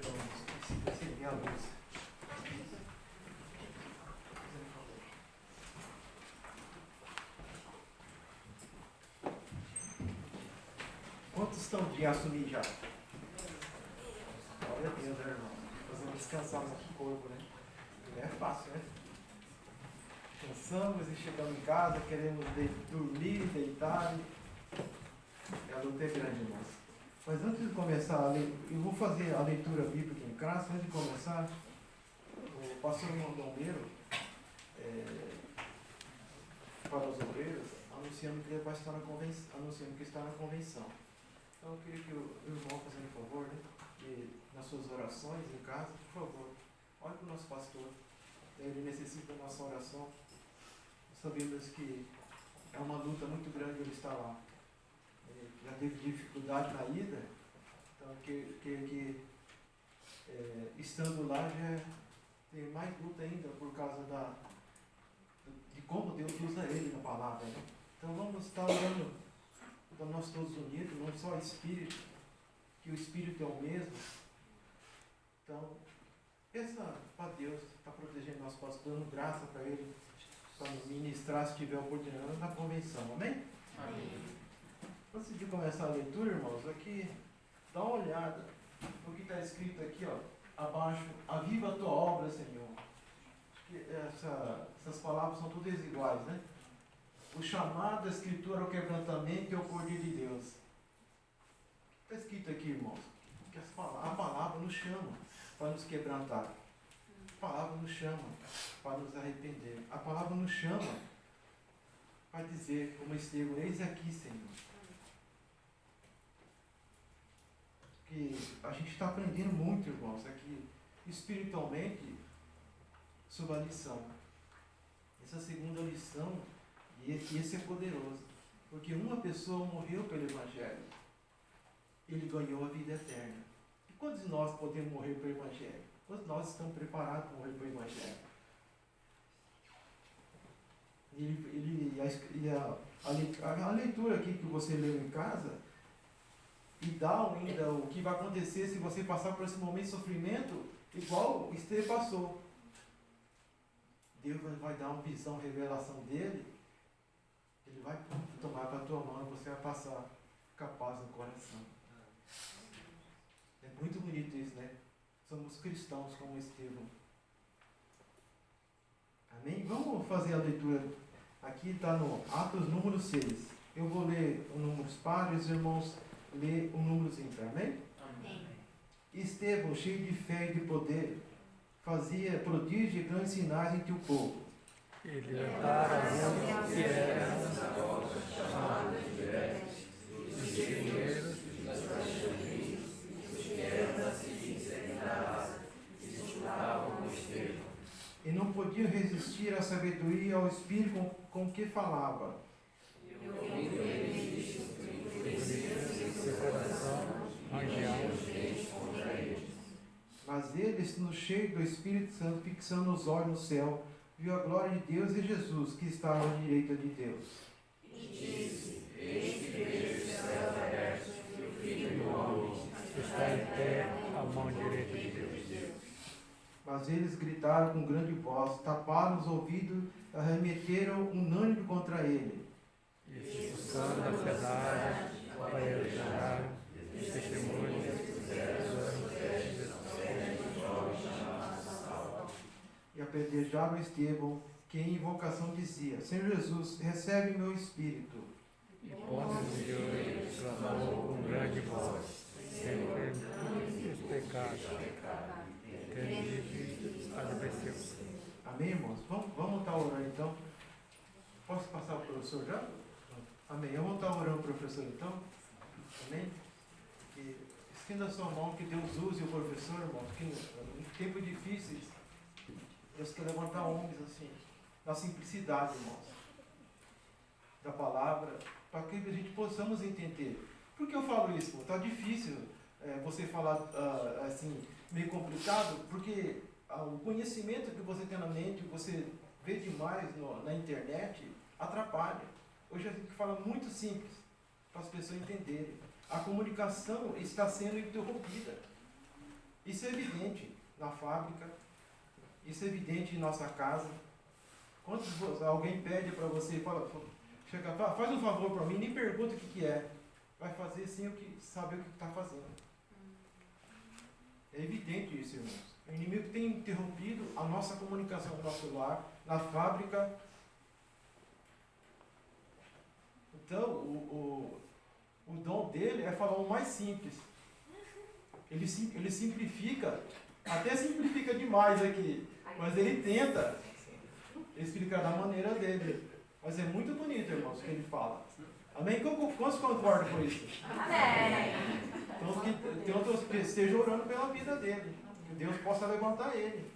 Precisa acender a luz. Quantos estão de assumir já? Glória a Deus, né, irmão? Fazendo descansar o nosso corpo, né? Não é fácil, né? Cansamos e chegamos em casa, queremos dormir, deitar. A luta é grande, irmãos. Mas antes de começar, eu vou fazer a leitura bíblica em classe. Antes de começar, o pastor Mondombeiro, para os obreiros, anunciando que ele vai estar na convenção. Então eu queria que o irmão fazendo um favor, né? E nas suas orações em casa, por favor, olhe para o nosso pastor. Ele necessita da nossa oração. Sabemos que é uma luta muito grande ele estar lá. Ele já teve dificuldade na ida, então estando lá já tem mais luta ainda por causa de como Deus usa ele na palavra, né? Então vamos estar orando para nós todos unidos, não só o Espírito, que o Espírito é o mesmo. Então, peça para Deus, está protegendo nosso pastor, dando graça para ele, para ministrar se tiver oportunidade na convenção, amém? Amém. Antes de começar a leitura, irmãos, aqui, dá uma olhada no que está escrito aqui, ó, abaixo, aviva a tua obra, Senhor. Essas palavras são todas iguais, né? O chamado da Escritura ao quebrantamento e ao poder de Deus. Está escrito aqui, irmãos, que a palavra nos chama para nos quebrantar. A palavra nos chama para nos arrepender. A palavra nos chama para dizer, como Estevão, eis aqui, Senhor. Que a gente está aprendendo muito, irmãos, aqui, espiritualmente, sobre a lição. Essa segunda lição, e esse é poderoso, porque uma pessoa morreu pelo Evangelho, ele ganhou a vida eterna. E quantos de nós podemos morrer pelo Evangelho? Quantos de nós estamos preparados para morrer pelo Evangelho? A leitura aqui que você leu em casa, e dá ainda o que vai acontecer se você passar por esse momento de sofrimento, igual o Estevão passou. Deus vai dar uma visão, revelação dele, ele vai tomar para a tua mão e você vai passar com a paz no coração. É muito bonito isso, né? Somos cristãos como Estevão. Amém? Vamos fazer a leitura. Aqui está no Atos número 6. Eu vou ler o número par e os irmãos lê o númerozinho, amém? Amém. Estevão, cheio de fé e de poder, fazia prodígios e grandes sinais entre o povo. E libertara os que eram chamados de guerreiros, das estrangeiros, os que eram da sinceridade, que escutavam o Estevão. E não podiam resistir à sabedoria e ao espírito com que falava. seu coração rangeava. Mas ele, estando cheio do Espírito Santo, fixando os olhos no céu, viu a glória de Deus e Jesus, que estava à direita de Deus. E disse: Eis que vejo os céus abertos e o Filho do Homem Está em pé à mão direita de Deus. Mas eles gritaram com grande voz, taparam os ouvidos, arremeteram unânime contra ele. E expulsando a piedade, apedrejaram os testemunhos E apedrejaram Estevão, que em invocação dizia: Senhor Jesus, recebe meu espírito. e pondo-se de joelhos, clamou com grande voz, sempre os pecados, tendo advertiu. Amém, irmãos? Vamos estar orando então. Posso passar o professor já? Amém. Eu vou estar orando o professor então. Amém? Que estenda a sua mão, que Deus use o professor, irmão. Porque em tempos difíceis, Deus quer levantar homens assim, na simplicidade, irmãos, da palavra, para que a gente possamos entender. Por que eu falo isso? Está difícil você falar assim, meio complicado, porque o conhecimento que você tem na mente, você vê demais na internet, atrapalha. Hoje a gente fala muito simples, para as pessoas entenderem. A comunicação está sendo interrompida. Isso é evidente na fábrica, isso é evidente em nossa casa. Quando alguém pede para você, fala, chega, faz um favor para mim, nem pergunta o que é. Vai fazer sem saber o que está fazendo. É evidente isso, irmãos. O inimigo tem interrompido a nossa comunicação no nosso lar, na fábrica. Então, o dom dele é falar o mais simples. Ele simplifica, até simplifica demais aqui, mas ele tenta explicar da maneira dele. Mas é muito bonito, irmãos, o que ele fala. Amém? Quantos concordam com isso? Amém. Então, que outros que estejam orando pela vida dele, que Deus possa levantar ele.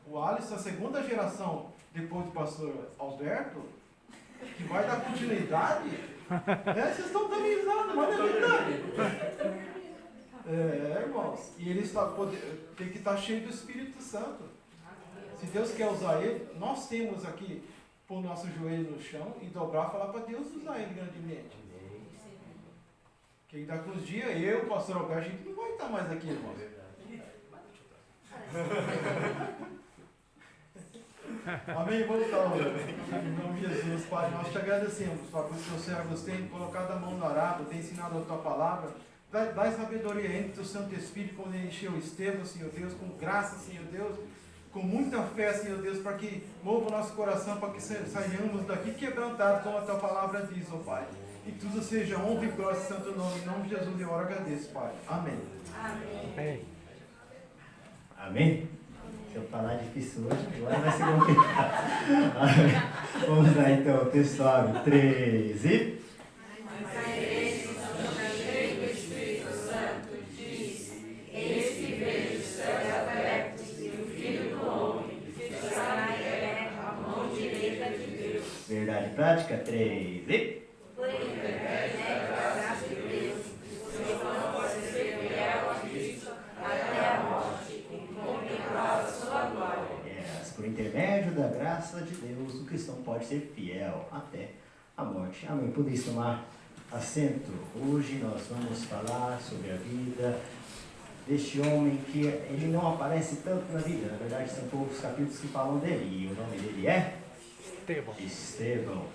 O Alisson, a segunda geração, depois do pastor Alberto, que vai dar continuidade. Vocês estão dando risada, mas é verdade. Irmãos, e ele tem que estar cheio do Espírito Santo. Se Deus quer usar ele, nós temos aqui pôr o nosso joelho no chão e dobrar e falar para Deus usar ele grandemente. Porque daqui uns dias eu, o pastor Alberto, a gente não vai estar mais aqui, irmãos. Amém? Vamos estar em nome de Jesus, Pai. Nós te agradecemos, Pai, porque os teus servos têm colocado a mão no arado, têm ensinado a tua palavra. Dai sabedoria entre o Santo Espírito quando ele encheu o Estevão, Senhor Deus, com graça, Senhor Deus, com muita fé, Senhor Deus, para que mova o nosso coração, para que saiamos daqui quebrantados, como a tua palavra diz, ó Pai. E tudo seja honra e glória, santo nome, em nome de Jesus, eu oro e agradeço, Pai. Amém. Amém. Amém? Se eu falar difícil hoje, agora vai ser complicado. Vamos lá então, pessoal. 3 e... Verdade prática, 3 e... Por intermédio da graça de Deus, você não pode ser fiel a Cristo até a morte e contemplar a sua glória. Por intermédio da graça de Deus, o cristão pode ser fiel até a morte. Amém. Podeis tomar assento. Hoje nós vamos falar sobre a vida deste homem que ele não aparece tanto na Bíblia. Na verdade, são poucos capítulos que falam dele. E o nome dele é? Estevão.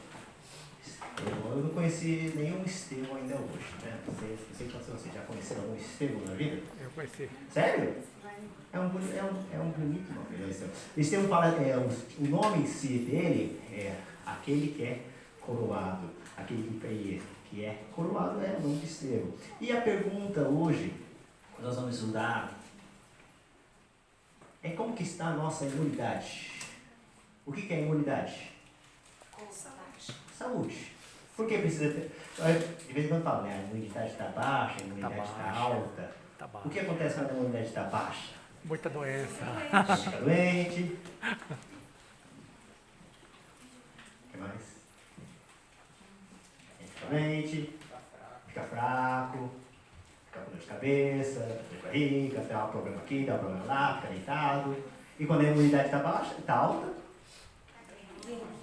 Eu não conheci nenhum Estevão ainda hoje, né? Não sei se você já conheceu algum Estevão na vida? Eu conheci. Sério? É um bonito nome. Estevão fala, o nome em si dele é aquele que é coroado. Aquele que é coroado é o nome de Estevão. E a pergunta hoje, nós vamos estudar, é como que está a nossa imunidade? O que é imunidade? Saúde. Por que precisa ter? De vez em quando fala, né? A imunidade está baixa, a imunidade está alta. Tá bom. O que acontece quando a imunidade está baixa? Muita doença. Fica doente. O que mais? Fica doente, fica fraco, fica com dor de cabeça, dor de barriga, dá um problema aqui, dá um problema lá, fica deitado. E quando a imunidade está baixa, está alta,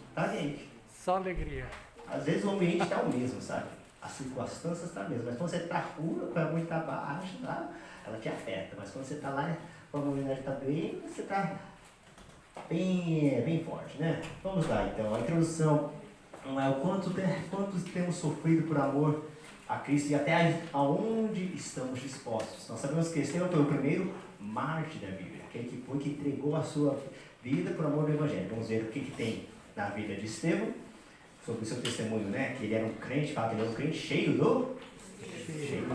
está doente. Só alegria. Às vezes o ambiente está o mesmo, sabe? As circunstâncias estão mesmo. Mas quando você está pura, quando a imunidade está baixa, tá? Ela te afeta. Mas quando você está lá, quando a imunidade está bem, você está bem forte, né? Vamos lá, então. A introdução é o quanto temos sofrido por amor a Cristo e até aonde estamos dispostos. Nós sabemos que Estevão foi o primeiro mártir da Bíblia, aquele que foi que entregou a sua vida por amor do Evangelho. Vamos ver o que tem na vida de Estevão, sobre o seu testemunho, né? Que ele era um crente, fala que ele era um crente cheio do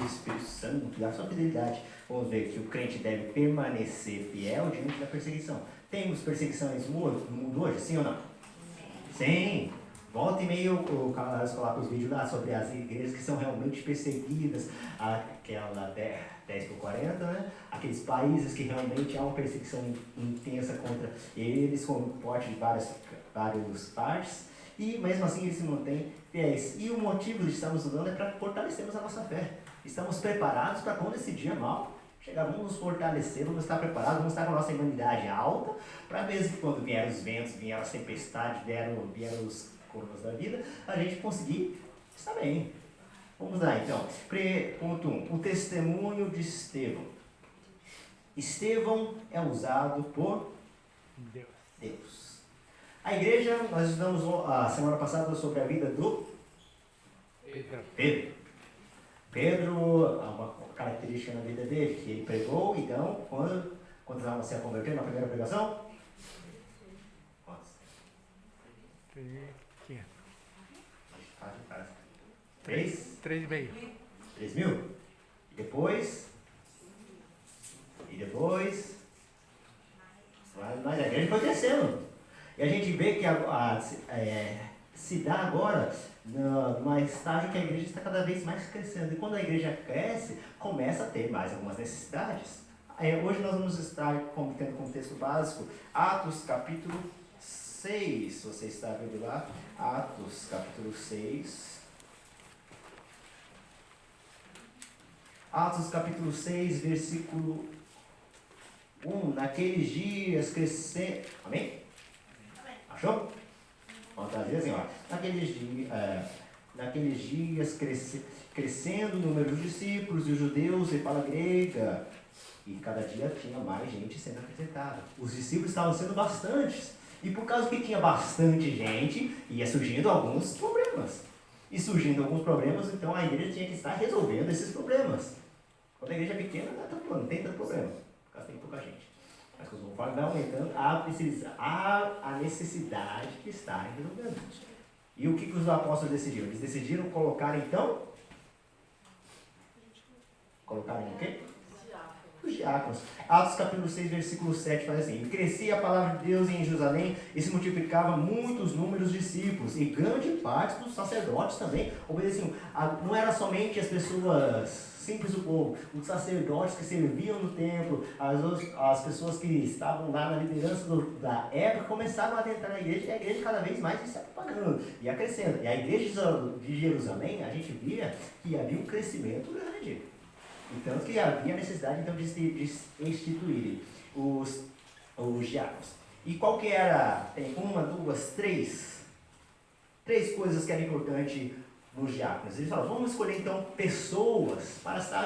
Espírito Santo, da sua fidelidade. Vamos ver que o crente deve permanecer fiel diante da perseguição. Temos perseguições no mundo hoje, sim ou não? Sim. Volta e meio o Carlos coloca os vídeos lá sobre as igrejas que são realmente perseguidas, aquela 10/40, né? Aqueles países que realmente há uma perseguição intensa contra eles, com o porte de várias partes, e mesmo assim eles se mantêm fiéis. E o motivo de estarmos estudando é para fortalecermos a nossa fé. Estamos preparados para quando esse dia mal chegar, vamos nos fortalecer, vamos estar preparados, vamos estar com a nossa imunidade alta, para mesmo que quando vieram os ventos, vieram as tempestades, vieram os coroas da vida, a gente conseguir estar bem. Vamos lá então. Ponto 1. O testemunho de Estevão. Estevão é usado por Deus. Deus. A igreja, nós estudamos a semana passada sobre a vida do Pedro. Pedro, uma característica na vida dele, que ele pregou, então, quantas almas se converteram na primeira pregação? Quantas? 3? 3,5. 3.000? E depois? Mas a igreja foi crescendo. E a gente vê que se dá agora numa estágio que a igreja está cada vez mais crescendo. E quando a igreja cresce, começa a ter mais algumas necessidades. Hoje nós vamos estar tendo como texto básico Atos capítulo 6. Se você está vendo lá, Atos capítulo 6. Atos capítulo 6, versículo 1. Naqueles dias crescendo. Amém? Achou? Vamos trazer assim, ó. Naqueles dias crescendo o número dos discípulos e os judeus e fala grega. E cada dia tinha mais gente sendo acrescentada. Os discípulos estavam sendo bastantes. E por causa que tinha bastante gente, ia surgindo alguns problemas. E surgindo alguns problemas, então a igreja tinha que estar resolvendo esses problemas. Quando a igreja é pequena, não tem tanto problema. Por causa tem pouca gente. Mas conforme vai aumentando, há necessidade de estarem resolvendo. E o que os apóstolos decidiram? Eles decidiram colocar, então... Colocaram o quê? Os diáconos. Atos capítulo 6, versículo 7 fala assim: e crescia a palavra de Deus em Jerusalém e se multiplicava muitos números de discípulos, e grande parte dos sacerdotes também obedeciam. Não era somente as pessoas simples do povo, os sacerdotes que serviam no templo, as pessoas que estavam lá na liderança da época começaram a adentrar na igreja, e a igreja cada vez mais se propagando, ia crescendo. E a igreja de Jerusalém, a gente via que havia um crescimento grande. E tanto que havia necessidade então de instituir os diáconos. E qual que era? Tem uma, duas, três coisas que eram importantes nos diáconos. Eles falaram, vamos escolher então pessoas para estar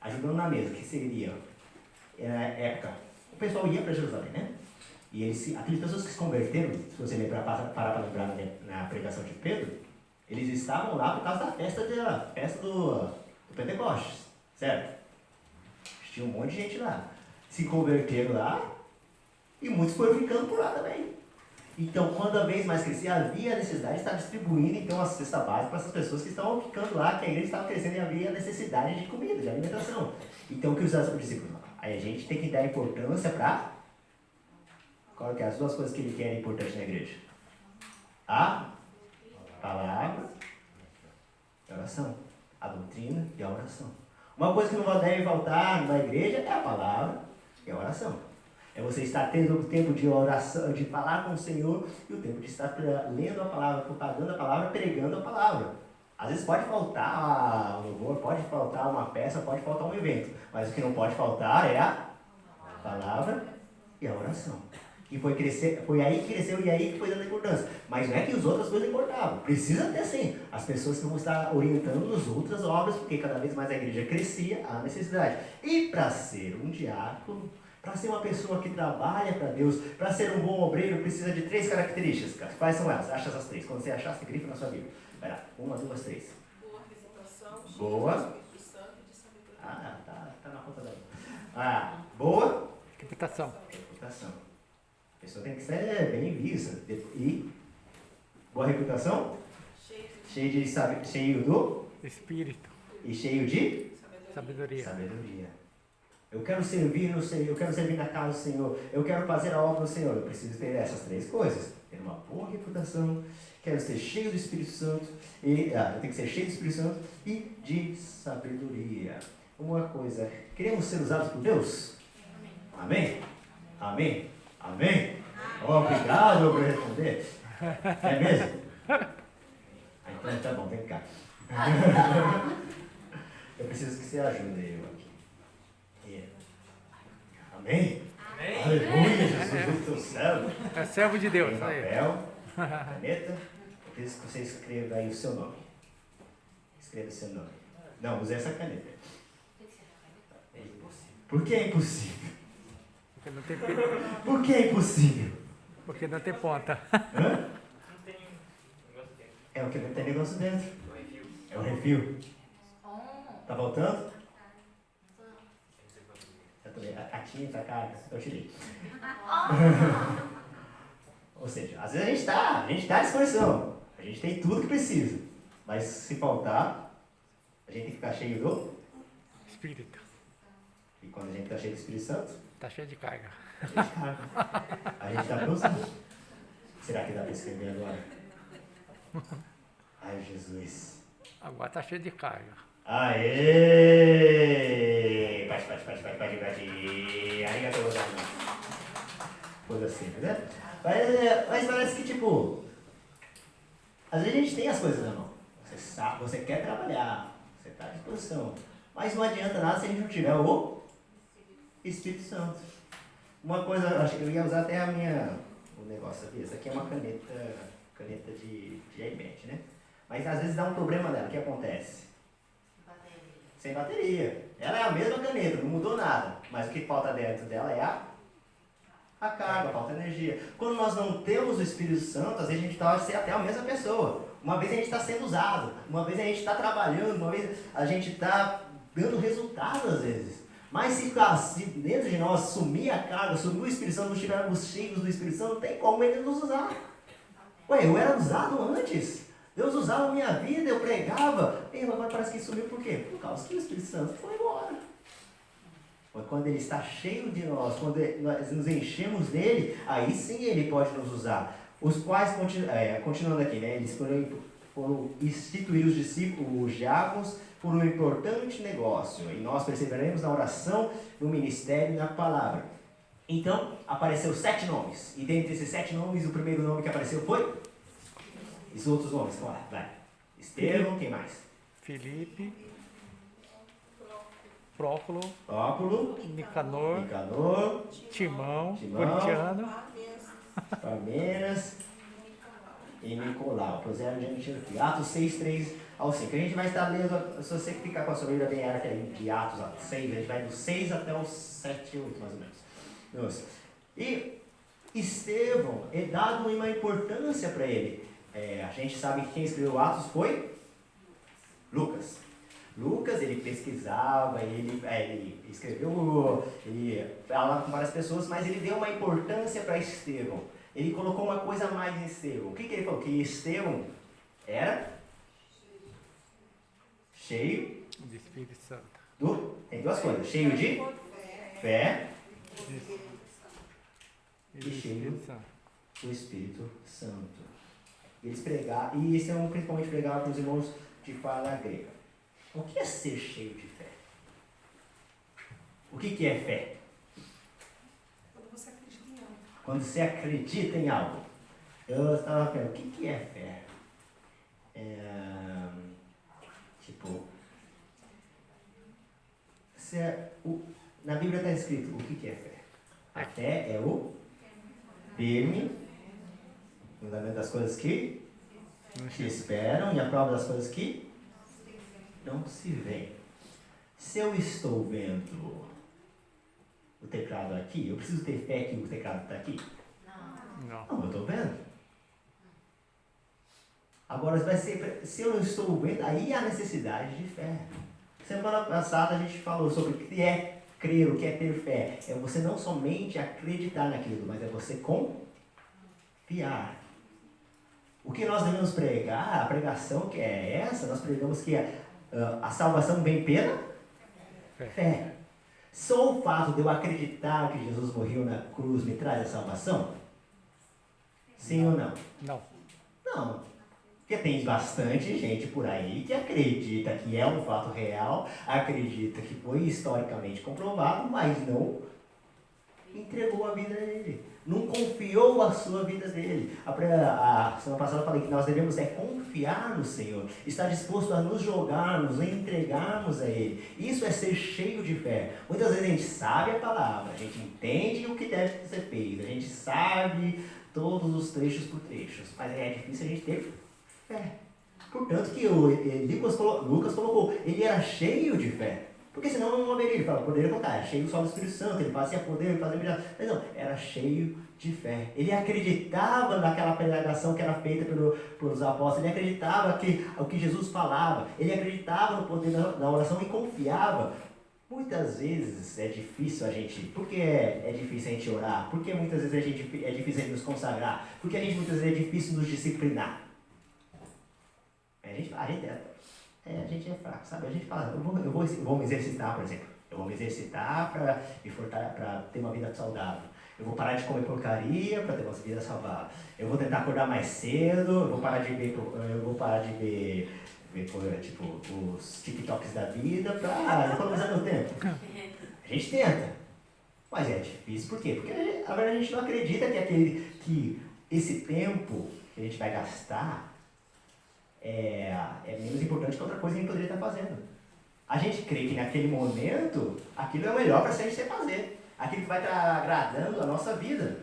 ajudando na mesa, que seria, na época, o pessoal ia para Jerusalém, né? E aquelas pessoas que se converteram, se você parar para lembrar na pregação de Pedro, eles estavam lá por causa da festa do Pentecostes, certo? Tinha um monte de gente lá. Se converteram lá e muitos foram ficando por lá também. Então, cada vez mais crescia, havia a necessidade de estar distribuindo então a cesta básica para essas pessoas que estavam ficando lá, que a igreja estava crescendo e havia necessidade de comida, de alimentação. Então, o que os discípulos? Aí a gente tem que dar importância para... Qual que é as duas coisas que ele quer importante na igreja? A palavra e a oração. A doutrina e a oração. Uma coisa que não deve faltar na igreja é a palavra e a oração. É você estar tendo o tempo de oração, de falar com o Senhor, e o tempo de estar lendo a palavra, propagando a palavra, pregando a palavra. Às vezes pode faltar um louvor, pode faltar uma peça, pode faltar um evento, mas o que não pode faltar é a palavra e a oração. E foi aí que cresceu e aí que foi dando importância. Mas não é que as outras coisas importavam. Precisa ter sim as pessoas que vão estar orientando as outras obras, porque cada vez mais a igreja crescia, há necessidade. E para ser um diácono, para ser uma pessoa que trabalha para Deus, para ser um bom obreiro, precisa de 3 características. Quais são elas? Acha essas 3. Quando você achar, você grifa na sua Bíblia. Vai lá. 1, 2, 3. Boa reputação, boa. Espírito Santo e de sabedoria. Tá na conta daí. Boa. Reputação. Reputação. A pessoa tem que ser bem vista. E boa reputação? Cheio do Espírito. E cheio de Sabedoria. Eu quero servir no Senhor, eu quero servir na casa do Senhor, eu quero fazer a obra do Senhor. Eu preciso ter essas 3 coisas. Ter uma boa reputação, quero ser cheio do Espírito Santo, eu tenho que ser cheio do Espírito Santo e de sabedoria. Uma coisa, queremos ser usados por Deus? Amém? Amém? Amém? Obrigado por responder. É mesmo? Então tá bom, vem cá. Eu preciso que você ajude eu aqui. Amém? Amém? Aleluia, Jesus do céu. É servo de Deus. Tem papel, caneta. Eu preciso que você escreva aí o seu nome. Escreva o seu nome. Não, use essa caneta. Por que é impossível? Porque não tem, Por que é impossível? porque não tem ponta. Hã? Não tem negócio dentro. É o que não tem negócio dentro. O review. É o refil. Tá voltando? Eu tô vendo. A tinta, a carga, eu tirei. Ou seja, às vezes a gente tá à disposição. A gente tem tudo que precisa. Mas se faltar, a gente tem que ficar cheio do... Espírito. E quando a gente tá cheio do Espírito Santo, Tá cheio de carga. a gente tá próximo. Será que dá para escrever agora? Ai, Jesus. Agora tá cheio de carga. Aê! Bate. Arigatou gozaimasu. Coisa assim, né? Mas parece que, tipo, às vezes a gente tem as coisas na mão. Você sabe, você quer trabalhar, você está à disposição. Mas não adianta nada se a gente não tiver o Espírito Santo. Uma coisa, eu acho que eu ia usar até o negócio aqui. Essa aqui é uma caneta de iPad, né? Mas às vezes dá um problema dela. O que acontece? Sem bateria. Ela é a mesma caneta, não mudou nada. Mas o que falta dentro dela é a carga, falta energia. Quando nós não temos o Espírito Santo, às vezes a gente pode ser até a mesma pessoa. Uma vez a gente está sendo usado, uma vez a gente está trabalhando, uma vez a gente está dando resultado às vezes. Mas se dentro de nós sumir a carga, sumir o Espírito Santo, não estivermos cheios do Espírito Santo, não tem como ele nos usar. Ué, eu era usado antes. Deus usava a minha vida, eu pregava. E agora parece que sumiu por quê? Por causa que o Espírito Santo foi embora. Mas quando ele está cheio de nós, quando nós nos enchemos dele, aí sim ele pode nos usar. Os quais, continuando aqui, né, eles foram instituir os discípulos, os diáconos, por um importante negócio. E nós perseveraremos na oração, no ministério e na palavra. Então, apareceu 7 nomes. E dentre esses 7 nomes, o primeiro nome que apareceu foi? E os outros nomes, claro, vai. Estevão, quem mais? Filipe, Próculo, Nicanor, Timão, Timão. Corintiano, Parmenas e Nicolau. Puseram diante aqui. Atos 6, 3 ao 5. A gente vai estar lendo, se você ficar com a sua Bíblia bem aberta aí, de Atos 6, a gente vai do 6 até o 7, 8 mais ou menos. Nossa. E Estevão é dado uma importância para ele. A gente sabe que quem escreveu Atos foi Lucas. Lucas, ele pesquisava, ele escreveu, ele falava com várias pessoas, mas ele deu uma importância para Estevão. Ele colocou uma coisa a mais em Estevão. O que ele falou? Que Estevão era cheio de Espírito Santo. tem duas coisas, cheio de fé E do Espírito Santo. do Espírito Santo. Eles pregavam, e isso é principalmente pregava para os irmãos de fala grega. O que é ser cheio de fé? O que é fé? Quando você acredita em algo. Eu estava pensando, o que é fé? Na Bíblia está escrito o que é fé. A fé é o firme fundamento das coisas que esperam e a prova das coisas que não se veem. Se eu estou vendo o teclado aqui, eu preciso ter fé que o teclado está aqui? Não. Não, eu estou vendo. Agora, se eu não estou vendo, aí há necessidade de fé. Semana passada a gente falou sobre o que é crer, o que é ter fé. É você não somente acreditar naquilo, mas é você confiar. O que nós devemos pregar, a pregação que é essa, nós pregamos que a salvação vem pela fé. Só o fato de eu acreditar que Jesus morreu na cruz me traz a salvação? Sim ou não? Não. Não. Porque tem bastante gente por aí que acredita que é um fato real, acredita que foi historicamente comprovado, mas não entregou a vida dele. Não confiou a sua vida dele. A semana passada eu falei que nós devemos confiar no Senhor, estar disposto a nos jogarmos, a entregarmos a Ele. Isso é ser cheio de fé. Muitas vezes a gente sabe a palavra, a gente entende o que deve ser feito, a gente sabe todos os trechos por trechos, mas é difícil a gente ter fé. Portanto que Lucas colocou, ele era cheio de fé. Porque senão não haveria. Ele fala, poderia colocar, é cheio só do Espírito Santo, ele fazia poder, ele fazia milagre. Mas não, era cheio de fé. Ele acreditava naquela pregação que era feita pelos apóstolos, ele acreditava que o que Jesus falava, ele acreditava no poder da oração e confiava. Muitas vezes é difícil a gente, por que é difícil a gente orar? Por que muitas vezes é difícil a gente nos consagrar? Porque muitas vezes é difícil nos disciplinar. A gente é fraco, sabe? A gente fala, eu vou me exercitar, por exemplo. Eu vou me exercitar para ter uma vida saudável. Eu vou parar de comer porcaria para ter uma vida saudável. Eu vou tentar acordar mais cedo, eu vou parar de ver tipo, os TikToks da vida para economizar meu tempo. A gente tenta, mas é difícil. Por quê? Porque na verdade a gente não acredita que esse tempo que a gente vai gastar é menos importante que outra coisa que a gente poderia estar fazendo. A gente crê que naquele momento aquilo é o melhor para a gente fazer. Aquilo que vai estar agradando a nossa vida.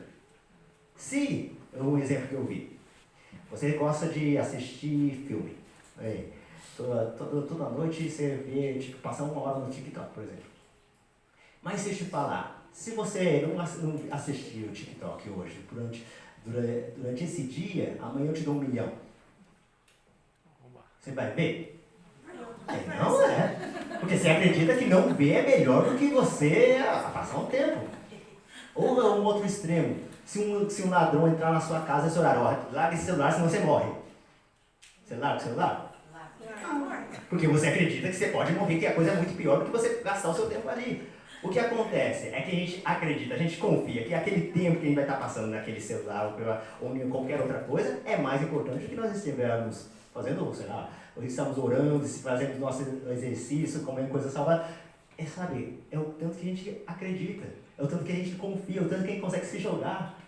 Se, um exemplo que eu vi, você gosta de assistir filme. Toda noite você vê, tipo, passar 1 hora no TikTok, por exemplo. Mas deixa eu te falar, se você não assistir o TikTok hoje, durante esse dia, amanhã eu te dou 1 milhão. Você vai ver? Não é. Porque você acredita que não ver é melhor do que você passar um tempo. Ou é um outro extremo. Se um ladrão entrar na sua casa esse horário, larga esse celular, senão você morre. Você larga o celular? Porque você acredita que você pode morrer, que a coisa é muito pior do que você gastar o seu tempo ali. O que acontece é que a gente acredita, a gente confia que aquele tempo que a gente vai estar passando naquele celular ou em qualquer outra coisa é mais importante do que nós estivermos fazendo, sei lá, ou estamos orando, fazendo nosso exercício, comendo coisa salvada. É o tanto que a gente acredita, é o tanto que a gente confia, é o tanto que a gente consegue se jogar.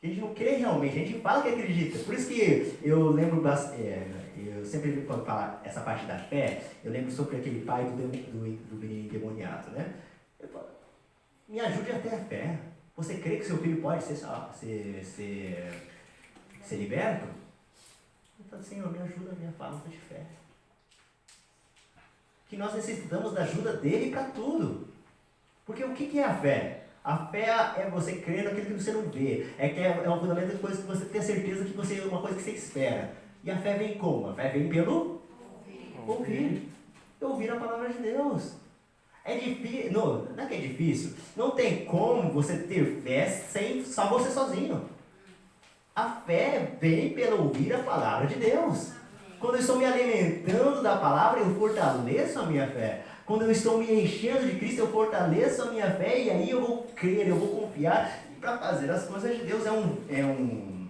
A gente não crê realmente, a gente fala que acredita. Por isso que eu lembro eu sempre quando falo essa parte da fé, eu lembro sobre aquele pai do menino endemoniado, né? Eu falo, me ajude a ter a fé. Você crê que seu filho pode ser liberto? Eu falo, Senhor, me ajuda a minha falta de fé. Que nós necessitamos da ajuda dele para tudo. Porque o que é a fé? A fé é você crer naquilo que você não vê. É um fundamento de coisa que você tem certeza que é uma coisa que você espera. E a fé vem como? A fé vem pelo ouvir. Ouvir a palavra de Deus. É difícil. Não é que é difícil. Não tem como você ter fé sem só você sozinho. A fé vem pelo ouvir a palavra de Deus. Quando eu estou me alimentando da palavra, eu fortaleço a minha fé. Quando eu estou me enchendo de Cristo, eu fortaleço a minha fé e aí eu vou crer, eu vou confiar para fazer as coisas de Deus. É um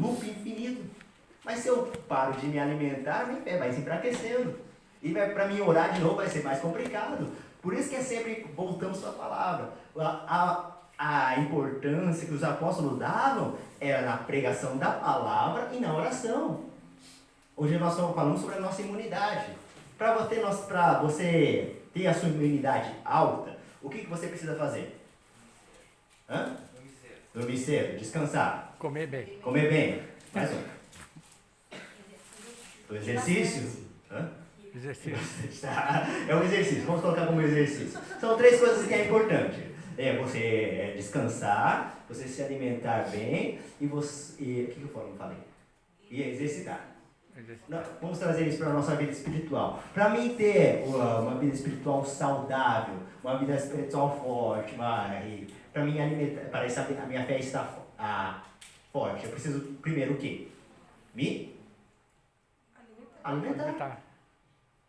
loop infinito. Mas se eu paro de me alimentar, minha fé vai se enfraquecendo. E para mim orar de novo vai ser mais complicado. Por isso que sempre voltamos para a palavra. A importância que os apóstolos davam era na pregação da palavra e na oração. Hoje nós estamos falando sobre a nossa imunidade. Para você ter a sua imunidade alta, o que você precisa fazer? Dormir cedo, descansar. Comer bem. Comer bem. Mais um. O exercício. Exercício. É um exercício, vamos colocar como exercício. São 3 coisas que é importante. Você descansar, você se alimentar bem e você. O que eu falei? E exercitar. Não, vamos trazer isso para a nossa vida espiritual. Para mim ter uma vida espiritual saudável, uma vida espiritual forte, para mim a minha fé estar forte, eu preciso primeiro o quê? Me alimentar.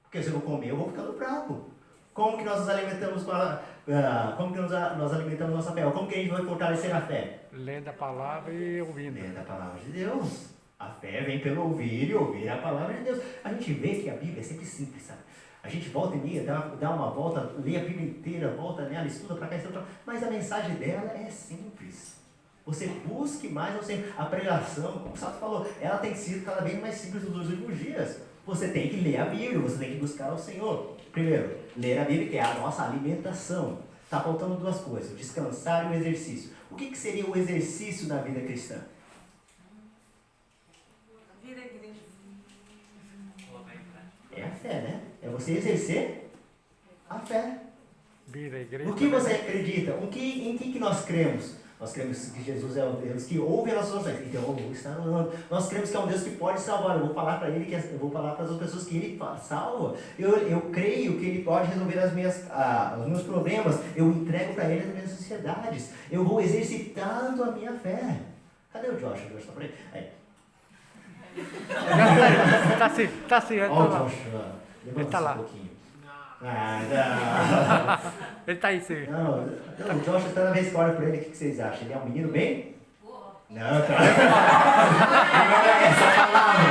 Porque se eu não comer, eu vou ficando fraco. Como que nós nos alimentamos como que nós alimentamos nossa fé? Como que a gente vai fortalecer a fé? Lendo a palavra e ouvindo. Lendo a palavra de Deus. A fé vem pelo ouvir e ouvir a palavra de Deus. A gente vê que a Bíblia é sempre simples, sabe? A gente volta e meia, dá uma volta, lê a Bíblia inteira, volta nela, estuda para cá, estuda pra cá, mas a mensagem dela é simples. Você busque mais, a pregação, como o Sato falou, ela tem sido cada vez mais simples nos últimos dias. Você tem que ler a Bíblia, você tem que buscar o Senhor. Primeiro, ler a Bíblia, que é a nossa alimentação. Está faltando 2 coisas, o descansar e o exercício. O que seria o exercício na vida cristã? É a fé, né? É você exercer a fé. Vir à igreja. No que você acredita? Em que nós cremos? Nós cremos que Jesus é um Deus que ouve as nossas orações. Então eu vou estar orando. Nós cremos que é um Deus que pode salvar. Eu vou falar para ele, eu vou falar para as outras pessoas que ele salva. Eu creio que ele pode resolver os meus problemas. Eu entrego para ele as minhas ansiedades. Eu vou exercitando a minha fé. Cadê o Joshua? O Joshua tá por aí. Aí. Tá sim. Ó o Joshua. Levanta tá lá. um pouquinho. Ah, não. Ele tá aí, sim. Não, o Joshua, toda vez que eu olho pra ele, o que vocês acham? Ele é um menino bem? Não, cara. Não é essa palavra.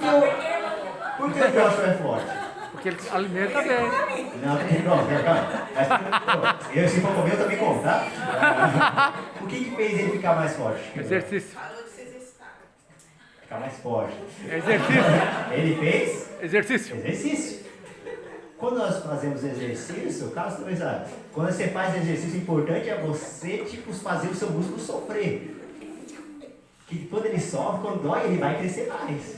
Forte. Por que o Joshua é forte? Porque ele alimenta bem. Não, porque calma. Eu, se for comer, eu também como, tá? O que fez ele ficar mais forte? Exercício. Ficar mais forte. Exercício. Ele fez? Exercício. Exercício. Quando nós fazemos exercício, o Carlos também sabe, quando você faz exercício, importante é você, fazer o seu músculo sofrer. Que quando ele sofre, quando dói, ele vai crescer mais.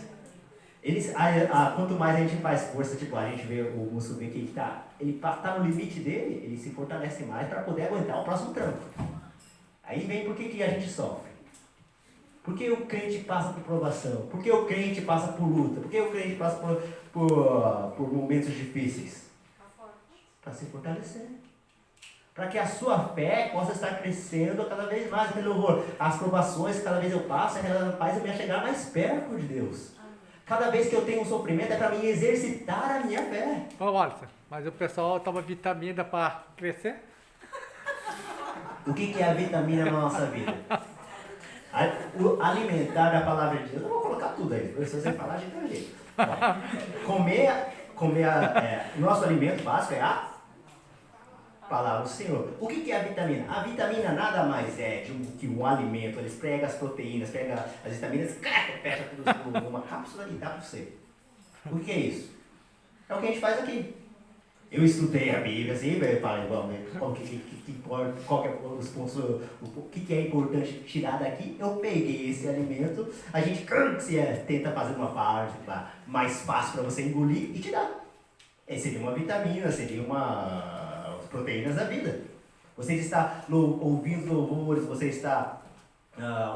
Quanto mais a gente faz força, a gente vê o músculo ver que ele tá no limite dele, ele se fortalece mais para poder aguentar o próximo tranco. Aí vem por que a gente sofre. Por que o crente passa por provação? Por que o crente passa por luta? Por que o crente passa por momentos difíceis? Para se fortalecer. Para que a sua fé possa estar crescendo cada vez mais. Pelo louvor, as provações que cada vez eu passo, faz eu me chegar mais perto de Deus. Cada vez que eu tenho um sofrimento é para mim exercitar a minha fé. Ô, Alisson, mas o pessoal toma vitamina para crescer? O que é a vitamina na nossa vida? O alimentar da palavra de Deus, eu vou colocar tudo aí, se você falar, a gente tem um jeito. O nosso alimento básico é a palavra do Senhor. O que é a vitamina? A vitamina nada mais é que um alimento, eles pegam as proteínas, pegam as vitaminas, fecha tudo numa cápsula e dá para você. O que é isso? É o que a gente faz aqui. Eu estudei a Bíblia, assim, eu falei, qual que é os pontos, o que é importante tirar daqui. Eu peguei esse alimento, a gente tenta fazer uma parte mais fácil para você engolir e tirar. Seria uma vitamina, seria proteínas da vida. Você está ouvindo louvores, você está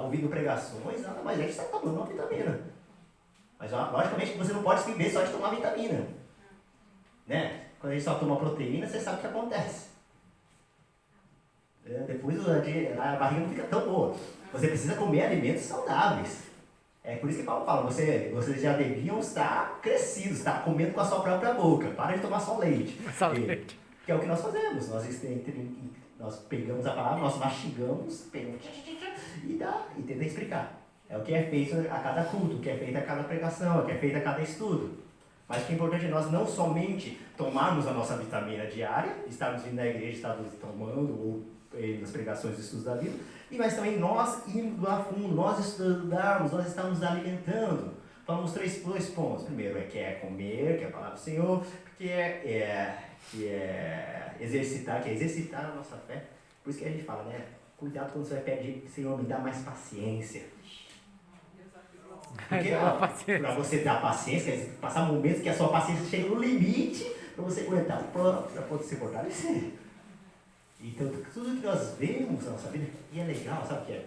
ouvindo pregações, nada mais é que você está tomando uma vitamina. Mas logicamente você não pode viver só de tomar vitamina. Né? Quando a gente só toma proteína, você sabe o que acontece. Depois a barriga não fica tão boa. Você precisa comer alimentos saudáveis. É por isso que Paulo fala, vocês já deviam estar crescidos, estar comendo com a sua própria boca. Para de tomar só leite. Só leite. Que é o que nós fazemos. Nós pegamos a palavra, nós mastigamos, e tenta explicar. É o que é feito a cada culto, o que é feito a cada pregação, o que é feito a cada estudo. Mas o que é importante é nós não somente tomarmos a nossa vitamina diária, estarmos vindo na igreja, estarmos tomando, ou nas pregações e estudos da Bíblia, mas também nós indo a fundo, nós estudarmos, nós estamos nos alimentando. Falamos dois pontos. Primeiro que é comer, que é a palavra do Senhor, que é exercitar a nossa fé. Por isso que a gente fala, né? Cuidado quando você vai pedir, Senhor, me dá mais paciência. Porque para você ter a paciência, passar momentos que a sua paciência chega no limite para você aguentar, para poder se fortalecer. Então, tudo que nós vemos na nossa vida, e é legal, sabe o que é?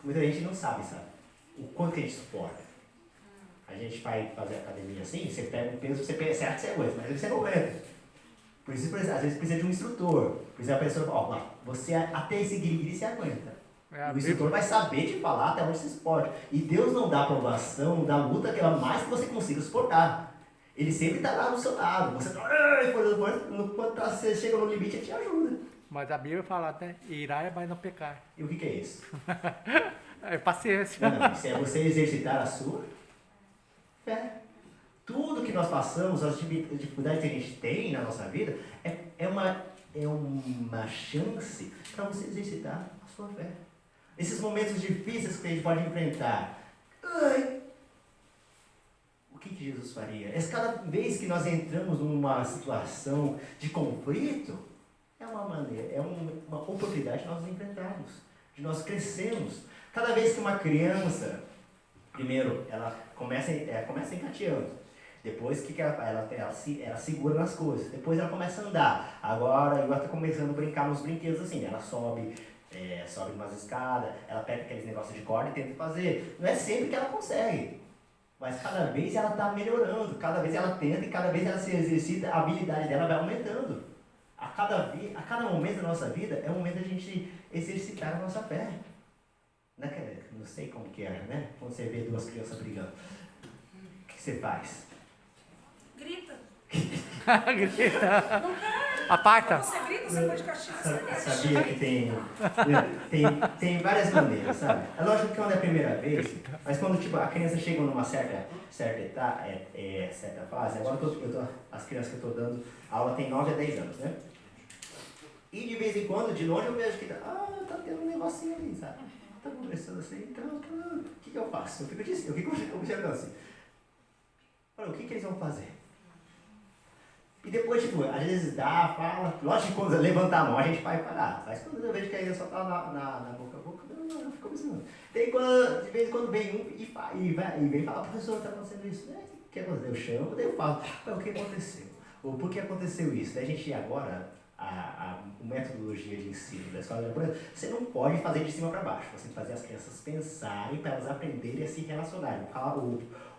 Muita gente não sabe, o quanto que a gente suporta. A gente vai fazer academia assim, você pega um peso, você pensa certo, você aguenta, mas você não aguenta. Por isso, às vezes precisa de um instrutor. Precisa a pessoa, você até esse guiri você aguenta. O instrutor vai saber te falar até onde você pode. E Deus não dá aprovação, não dá luta, que é mais que você consiga suportar. Ele sempre está lá do seu lado. Você quando você chega no limite, ele te ajuda. Mas a Bíblia fala, né? Irai, mas não pecar. E o que é isso? É paciência. Não, isso é você exercitar a sua fé. Tudo que nós passamos, as dificuldades que a gente tem na nossa vida, é uma chance para você exercitar a sua fé. Esses momentos difíceis que a gente pode enfrentar. O que Jesus faria? Cada vez que nós entramos numa situação de conflito, é uma oportunidade de nós enfrentarmos, de nós crescermos. Cada vez que uma criança, primeiro, ela Começa engateando. Depois que ela segura nas coisas. Depois ela começa a andar. Agora ela está começando a brincar nos brinquedos assim. Ela sobe umas escadas, ela pega aqueles negócios de corda e tenta fazer. Não é sempre que ela consegue. Mas cada vez ela está melhorando. Cada vez ela tenta e cada vez ela se exercita, a habilidade dela vai aumentando. A cada momento da nossa vida é um momento da gente exercitar a nossa fé. Não sei como que é, né? Quando você vê duas crianças brigando. O que você faz? Grita. Grita. Aparta. Você grita, você pode castigar. Sabia que tem várias maneiras, sabe? É lógico que quando é a primeira vez, mas quando tipo, a criança chega numa certa fase, agora as crianças que eu estou dando aula têm 9 a 10 anos, né? E de vez em quando, de longe, eu vejo que tá tendo um negocinho ali, sabe? Tá conversando assim, então, o que eu faço? Eu fico observando assim. Olha, o que eles vão fazer? E depois, tipo, às vezes fala, lógico que quando levantar a mão a gente vai parar. Mas quando eu vejo que aí só tá na boca a boca, eu fico observando. Daí de vez em quando vem um e vem falar, professor, tá acontecendo isso. O que aconteceu? Eu chamo, daí eu falo, o que aconteceu? Ou por que aconteceu isso? Daí a gente agora, a metodologia de ensino da escola, você não pode fazer de cima para baixo. Você tem que fazer as crianças pensarem para elas aprenderem a se relacionarem.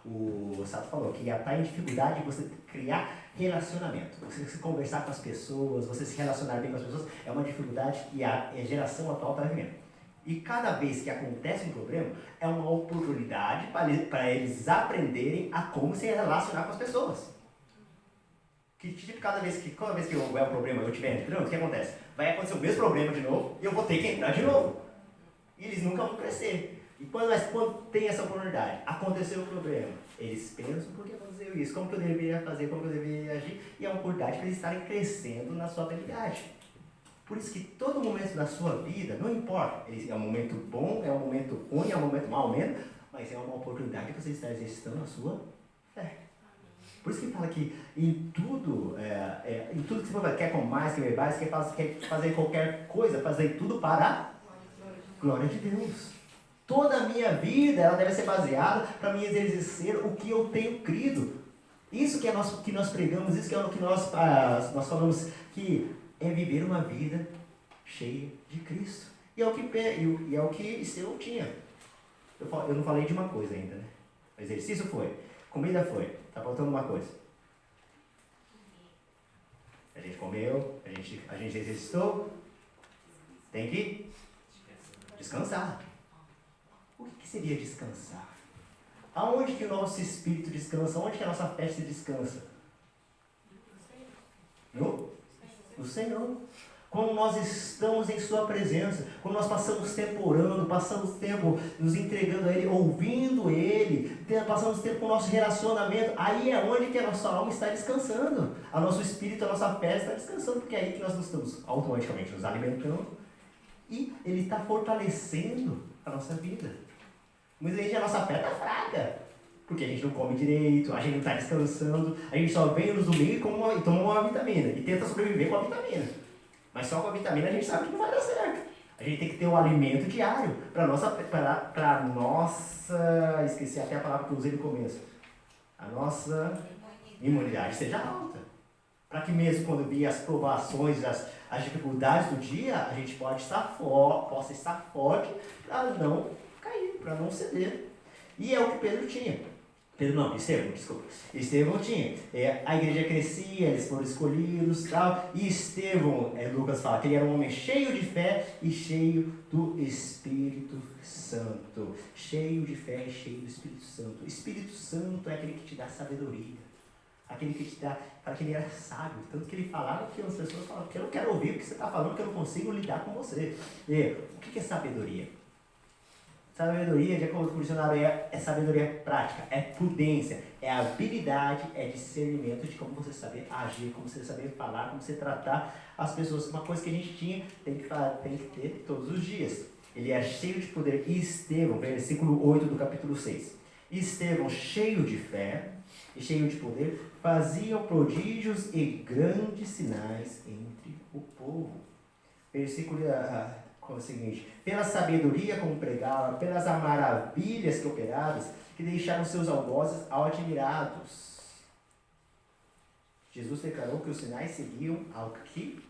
O Sato falou que está em dificuldade de você criar relacionamento. Você se conversar com as pessoas, você se relacionar bem com as pessoas, é uma dificuldade que a geração atual está vivendo. E cada vez que acontece um problema, é uma oportunidade para eles aprenderem a como se relacionar com as pessoas. Que tipo, cada vez que houver um problema eu estiver entrando, o que acontece? Vai acontecer o mesmo problema de novo e eu vou ter que entrar de novo. E eles nunca vão crescer. E quando tem essa oportunidade, aconteceu o problema, eles pensam por que aconteceu isso, como que eu deveria fazer, como que eu deveria agir, e é uma oportunidade para eles estarem crescendo na sua habilidade. Por isso que todo momento da sua vida, não importa, é um momento bom, é um momento ruim, é um momento mau mesmo, mas é uma oportunidade para você estar exercitando a sua fé. Por isso que fala que em tudo que você quer com mais, quer mais, quer fazer qualquer coisa, fazer tudo para a glória de Deus. Toda a minha vida ela deve ser baseada para me exercer o que eu tenho crido. Isso que é que nós pregamos, isso que é o que nós falamos, que é viver uma vida cheia de Cristo. E é o que Estevão tinha. Eu não falei de uma coisa ainda, né? O exercício foi, comida foi, está faltando uma coisa. A gente comeu, a gente exercitou, tem que descansar. O que seria descansar? Aonde que o nosso espírito descansa? Onde que a nossa fé se descansa? No Senhor. Quando nós estamos em Sua presença, quando nós passamos tempo orando, passamos tempo nos entregando a Ele, ouvindo Ele, passamos tempo com o nosso relacionamento, aí é onde que a nossa alma está descansando. O nosso espírito, a nossa fé está descansando, porque é aí que nós estamos automaticamente nos alimentando e Ele está fortalecendo a nossa vida. Muitas vezes a nossa fé está fraca, porque a gente não come direito, a gente não está descansando, a gente só vem nos domingos e toma uma vitamina e tenta sobreviver com a vitamina. Mas só com a vitamina a gente sabe que não vai dar certo. A gente tem que ter um alimento diário para nossa, esqueci até a palavra que eu usei no começo, a nossa imunidade seja alta. Para que mesmo quando vir as provações, as dificuldades do dia, a gente possa estar forte para não cair, para não ceder. E é o que Pedro tinha. Estevão tinha. A igreja crescia, eles foram escolhidos e tal. E Estevão, Lucas fala que ele era um homem cheio de fé e cheio do Espírito Santo. Cheio de fé e cheio do Espírito Santo. O Espírito Santo é aquele que te dá sabedoria. Aquele que te dá, para que ele era sábio. Tanto que ele falava que as pessoas falavam que eu não quero ouvir o que você está falando, que eu não consigo lidar com você. O que é sabedoria? Sabedoria, de acordo com o dicionário, é sabedoria prática, é prudência, é habilidade, é discernimento de como você saber agir, como você saber falar, como você tratar as pessoas. Uma coisa que a gente tem que ter todos os dias. Ele é cheio de poder. E Estevão, versículo 8 do capítulo 6. Estevão, cheio de fé e cheio de poder, faziam prodígios e grandes sinais entre o povo. Versículo com o seguinte: pela sabedoria como pregava, pelas maravilhas que operadas, que deixaram seus algozes admirados. Jesus declarou que os sinais seguiam ao que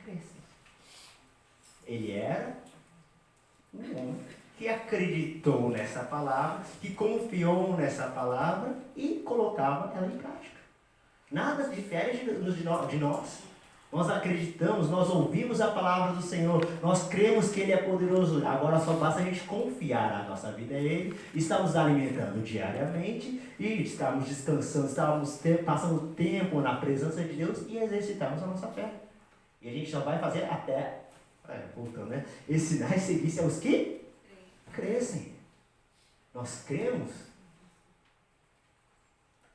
crescem. Ele era um homem que acreditou nessa palavra, que confiou nessa palavra e colocava ela em prática. Nada difere de nós. Nós acreditamos, nós ouvimos a palavra do Senhor, nós cremos que Ele é poderoso. Agora só basta a gente confiar a nossa vida a Ele, estamos alimentando diariamente e estamos descansando, estamos passando tempo na presença de Deus e exercitamos a nossa fé. E a gente só vai fazer até, voltando, né? Esses sinais seguissem aos que crescem. Nós cremos.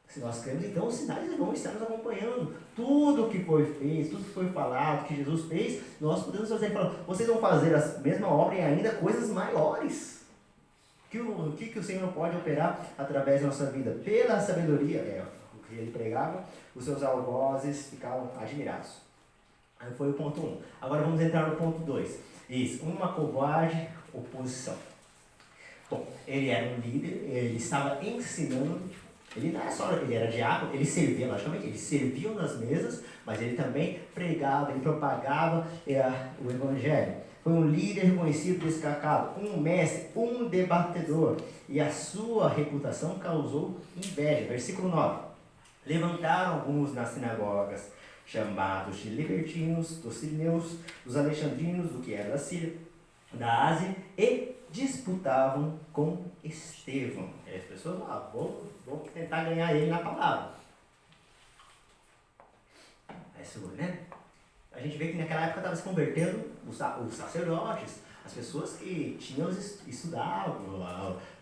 Se nós cremos, então os sinais vão estar nos acompanhando. Tudo que foi feito, tudo que foi falado, que Jesus fez, nós podemos fazer. Vocês vão fazer a mesma obra e ainda coisas maiores. O que o Senhor pode operar através da nossa vida? Pela sabedoria, o que ele pregava, os seus algozes ficavam admirados. Aí foi o ponto 1. Agora vamos entrar no ponto 2. Isso, uma covarde oposição. Bom, ele era um líder, ele estava ensinando. Ele não era só, ele era diácono, ele servia, logicamente, ele servia nas mesas, mas ele também pregava, ele propagava o evangelho. Foi um líder reconhecido, destacado, um mestre, um debatedor, e a sua reputação causou inveja. Versículo 9. Levantaram alguns nas sinagogas, chamados de libertinos, dos sirineus, dos alexandrinos, do que era da Síria, da Ásia, e disputavam com Estevão. E as pessoas vão tentar ganhar ele na palavra. É seguro, né? A gente vê que naquela época estava se convertendo os sacerdotes, as pessoas que tinham estudado,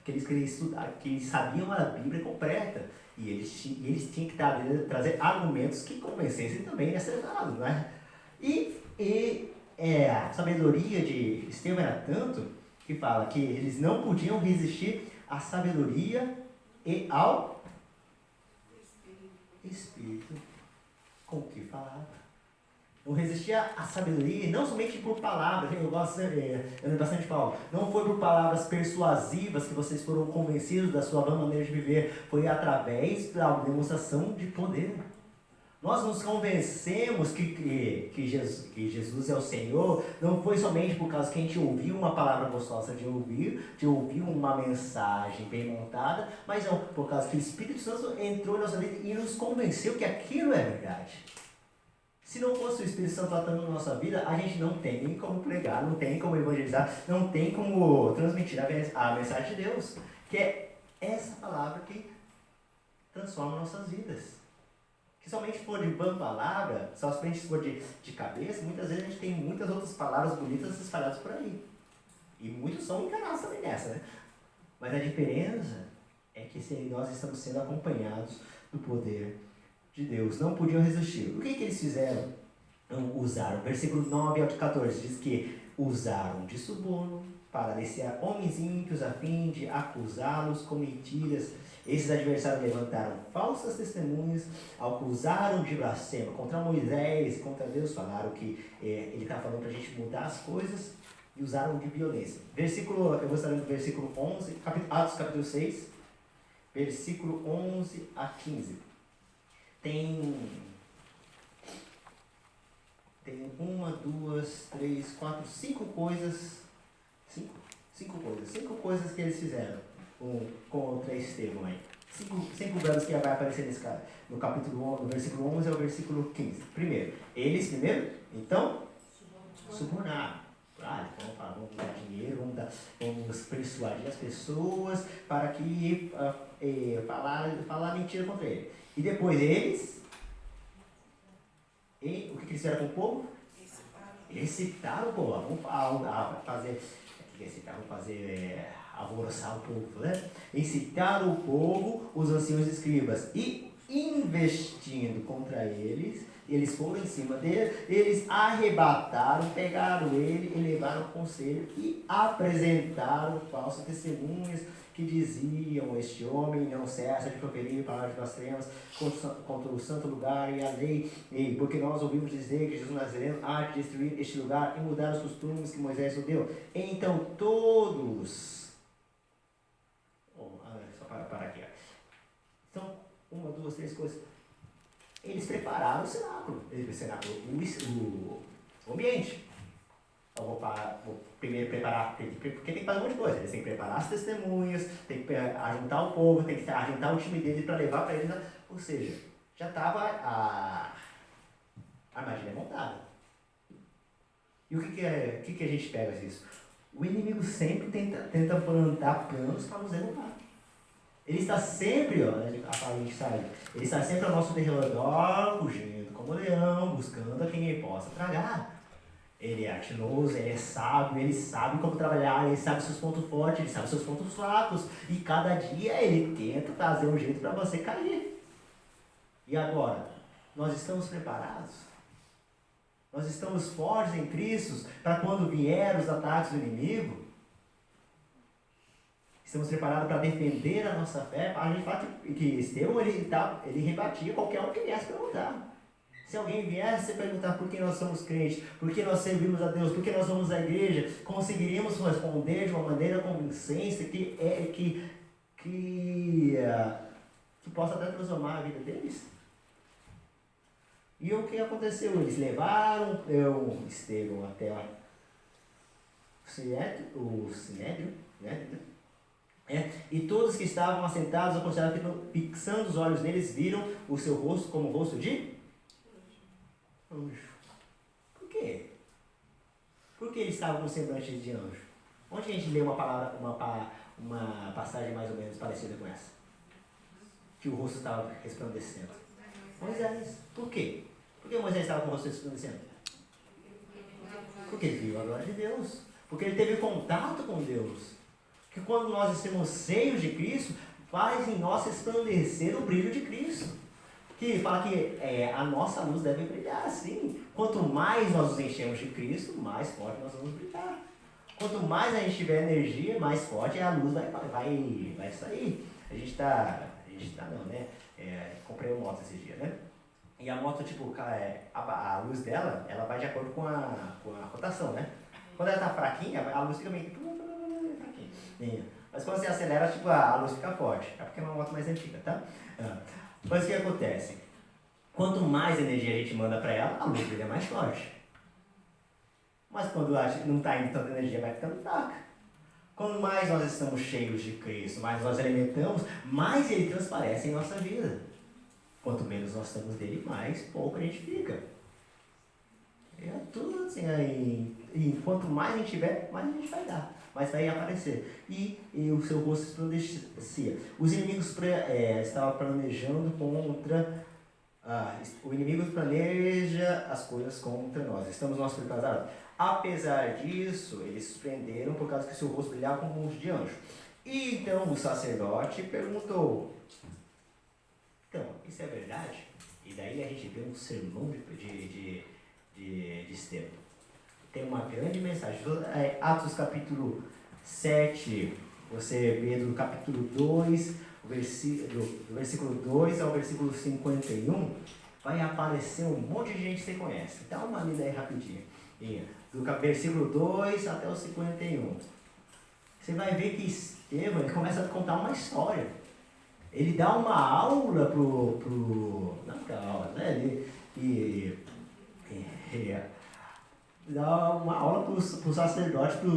aqueles que estudaram, que sabiam a Bíblia completa. E eles tinham que trazer argumentos que convencessem também a ser dado, né? A sabedoria de Estevão era tanto que fala que eles não podiam resistir à sabedoria e ao Espírito com que falava. Não resistia à sabedoria, não somente por palavras, eu gosto bastante de Paulo, não foi por palavras persuasivas que vocês foram convencidos da sua boa maneira de viver, foi através da demonstração de poder. Nós nos convencemos que Jesus é o Senhor, não foi somente por causa que a gente ouviu uma palavra gostosa de ouvir uma mensagem bem montada, mas não, por causa que o Espírito Santo entrou em nossa vida e nos convenceu que aquilo é verdade. Se não fosse o Espírito Santo atuando na nossa vida, a gente não tem nem como pregar, não tem como evangelizar, não tem como transmitir a mensagem de Deus, que é essa palavra que transforma nossas vidas. Que somente for de boa palavra, somente se for de cabeça, muitas vezes a gente tem muitas outras palavras bonitas espalhadas por aí. E muitos são enganados também nessa, né? Mas a diferença é que nós estamos sendo acompanhados do poder de Deus. Não podiam resistir. O que eles fizeram? Usaram. Versículo 9 ao 14 diz que usaram de suborno para aliciar homens ímpios a fim de acusá-los com mentiras. Esses adversários levantaram falsas testemunhas, acusaram de blasfema contra Moisés, contra Deus, falaram que ele está falando para a gente mudar as coisas e usaram de violência. Eu vou estar lendo do versículo 11, Atos capítulo 6, versículo 11 a 15. Tem 5 coisas. Cinco coisas que eles fizeram contra Estevão aí. 5 verbos que vai aparecer nesse cara. No capítulo 11, no versículo 11 ao versículo 15. Primeiro, então, subornaram. Vamos dar dinheiro, vamos persuadir as pessoas para que falar mentira contra ele. E depois eles, o que eles fizeram com o povo? Excitaram o povo. Vamos alvoroçar o povo, né? Incitaram o povo, os anciãos escribas, e investindo contra eles. Eles foram em cima dele, eles arrebataram, pegaram ele, elevaram ao conselho e apresentaram falsas testemunhas que diziam: este homem não cessa de proferir palavras de blasfemas contra o santo lugar e a lei, e porque nós ouvimos dizer que Jesus Nazareno há de destruir este lugar e mudar os costumes que Moisés nos deu. Então todos... só para aqui. Então, 1, 2, 3 coisas. Eles prepararam o cenáculo, o ambiente. Eu vou primeiro preparar, porque tem que fazer um monte de coisa. Eles têm que preparar as testemunhas, tem que ajuntar o povo, tem que ajuntar o time deles para levar para eles. Ou seja, já estava a armadilha montada. E o que a gente pega disso? O inimigo sempre tenta plantar planos para nos derrubar. Ele está sempre, a gente sabe, ele está sempre ao nosso derredor, fugindo como leão, buscando a quem ele possa tragar. Ele é ardiloso, ele é sábio, ele sabe como trabalhar, ele sabe seus pontos fortes, ele sabe seus pontos fracos. E cada dia ele tenta fazer um jeito para você cair. E agora, nós estamos preparados? Nós estamos fortes em Cristo para quando vier os ataques do inimigo? Estamos preparados para defender a nossa fé? A gente fala que Estevão ele rebatia qualquer um que viesse perguntar. Se alguém viesse perguntar por que nós somos crentes, por que nós servimos a Deus, por que nós vamos à igreja, conseguiríamos responder de uma maneira convincente que possa até transformar a vida deles. E o que aconteceu? Eles levaram o Estevão até o Sinédrio, né? E todos que estavam assentados, aconselharam, fixando os olhos neles, viram o seu rosto como o rosto de anjo. Por quê? Por que eles estavam com semblante de anjo? Onde a gente lê uma passagem mais ou menos parecida com essa? Que o rosto estava resplandecendo. Moisés. Por quê? Por que Moisés estava com o rosto resplandecendo? Porque ele viu a glória de Deus. Porque ele teve contato com Deus. Que quando nós estamos cheios de Cristo, faz em nós resplandecer o brilho de Cristo. Que fala que a nossa luz deve brilhar, sim. Quanto mais nós nos enchemos de Cristo, mais forte nós vamos brilhar. Quanto mais a gente tiver energia, mais forte a luz vai sair. Comprei uma moto esses dias, né? E a moto, a luz dela, ela vai de acordo com a rotação, né? Quando ela tá fraquinha, a luz fica meio fraquinha. Mas quando você acelera, a luz fica forte. É porque é uma moto mais antiga, tá? Mas o que acontece? Quanto mais energia a gente manda para ela, a luz brilha mais forte. Mas quando não está indo tanta energia, vai ficando fraca. Quanto mais nós estamos cheios de Cristo, mais nós alimentamos, mais Ele transparece em nossa vida. Quanto menos nós estamos dele, mais pouco a gente fica. É tudo assim, e quanto mais a gente tiver, mais a gente vai dar. Mas vai aparecer. E o seu rosto resplandecia. Os inimigos estavam planejando contra... o inimigo planeja as coisas contra nós. Estamos nós preparados? Apesar disso, eles surpreenderam por causa que seu rosto brilhava como um monte de anjo. E então o sacerdote perguntou: então, isso é verdade? E daí a gente vê um sermão de Estevão. Tem uma grande mensagem. Atos capítulo 7, você vê do capítulo 2, do versículo 2 ao versículo 51, vai aparecer um monte de gente que você conhece. Dá uma lida aí rapidinho. Do versículo 2 até o 51. Você vai ver que Estevão ele começa a contar uma história. Ele dá uma aula dá uma aula para os sacerdotes, para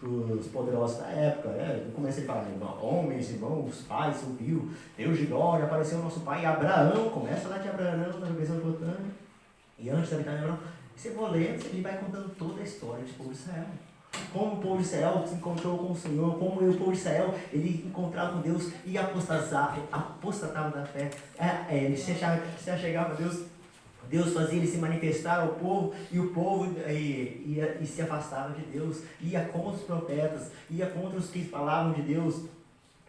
os poderosos da época. No começo ele fala: homens, irmãos, pais, ouviu, Deus de glória, apareceu o nosso pai Abraão. Começa lá de Abraão, na Mesopotâmia. E antes da habitar em Abraão. Você vai lendo, ele vai contando toda a história do povo de Israel. Como o povo de Israel se encontrou com o Senhor, como o povo de Israel ele encontrava com Deus e apostatava da fé. Ele se achegava a Deus. Deus fazia ele se manifestar ao povo, e o povo ia se afastava de Deus, ia contra os profetas, ia contra os que falavam de Deus.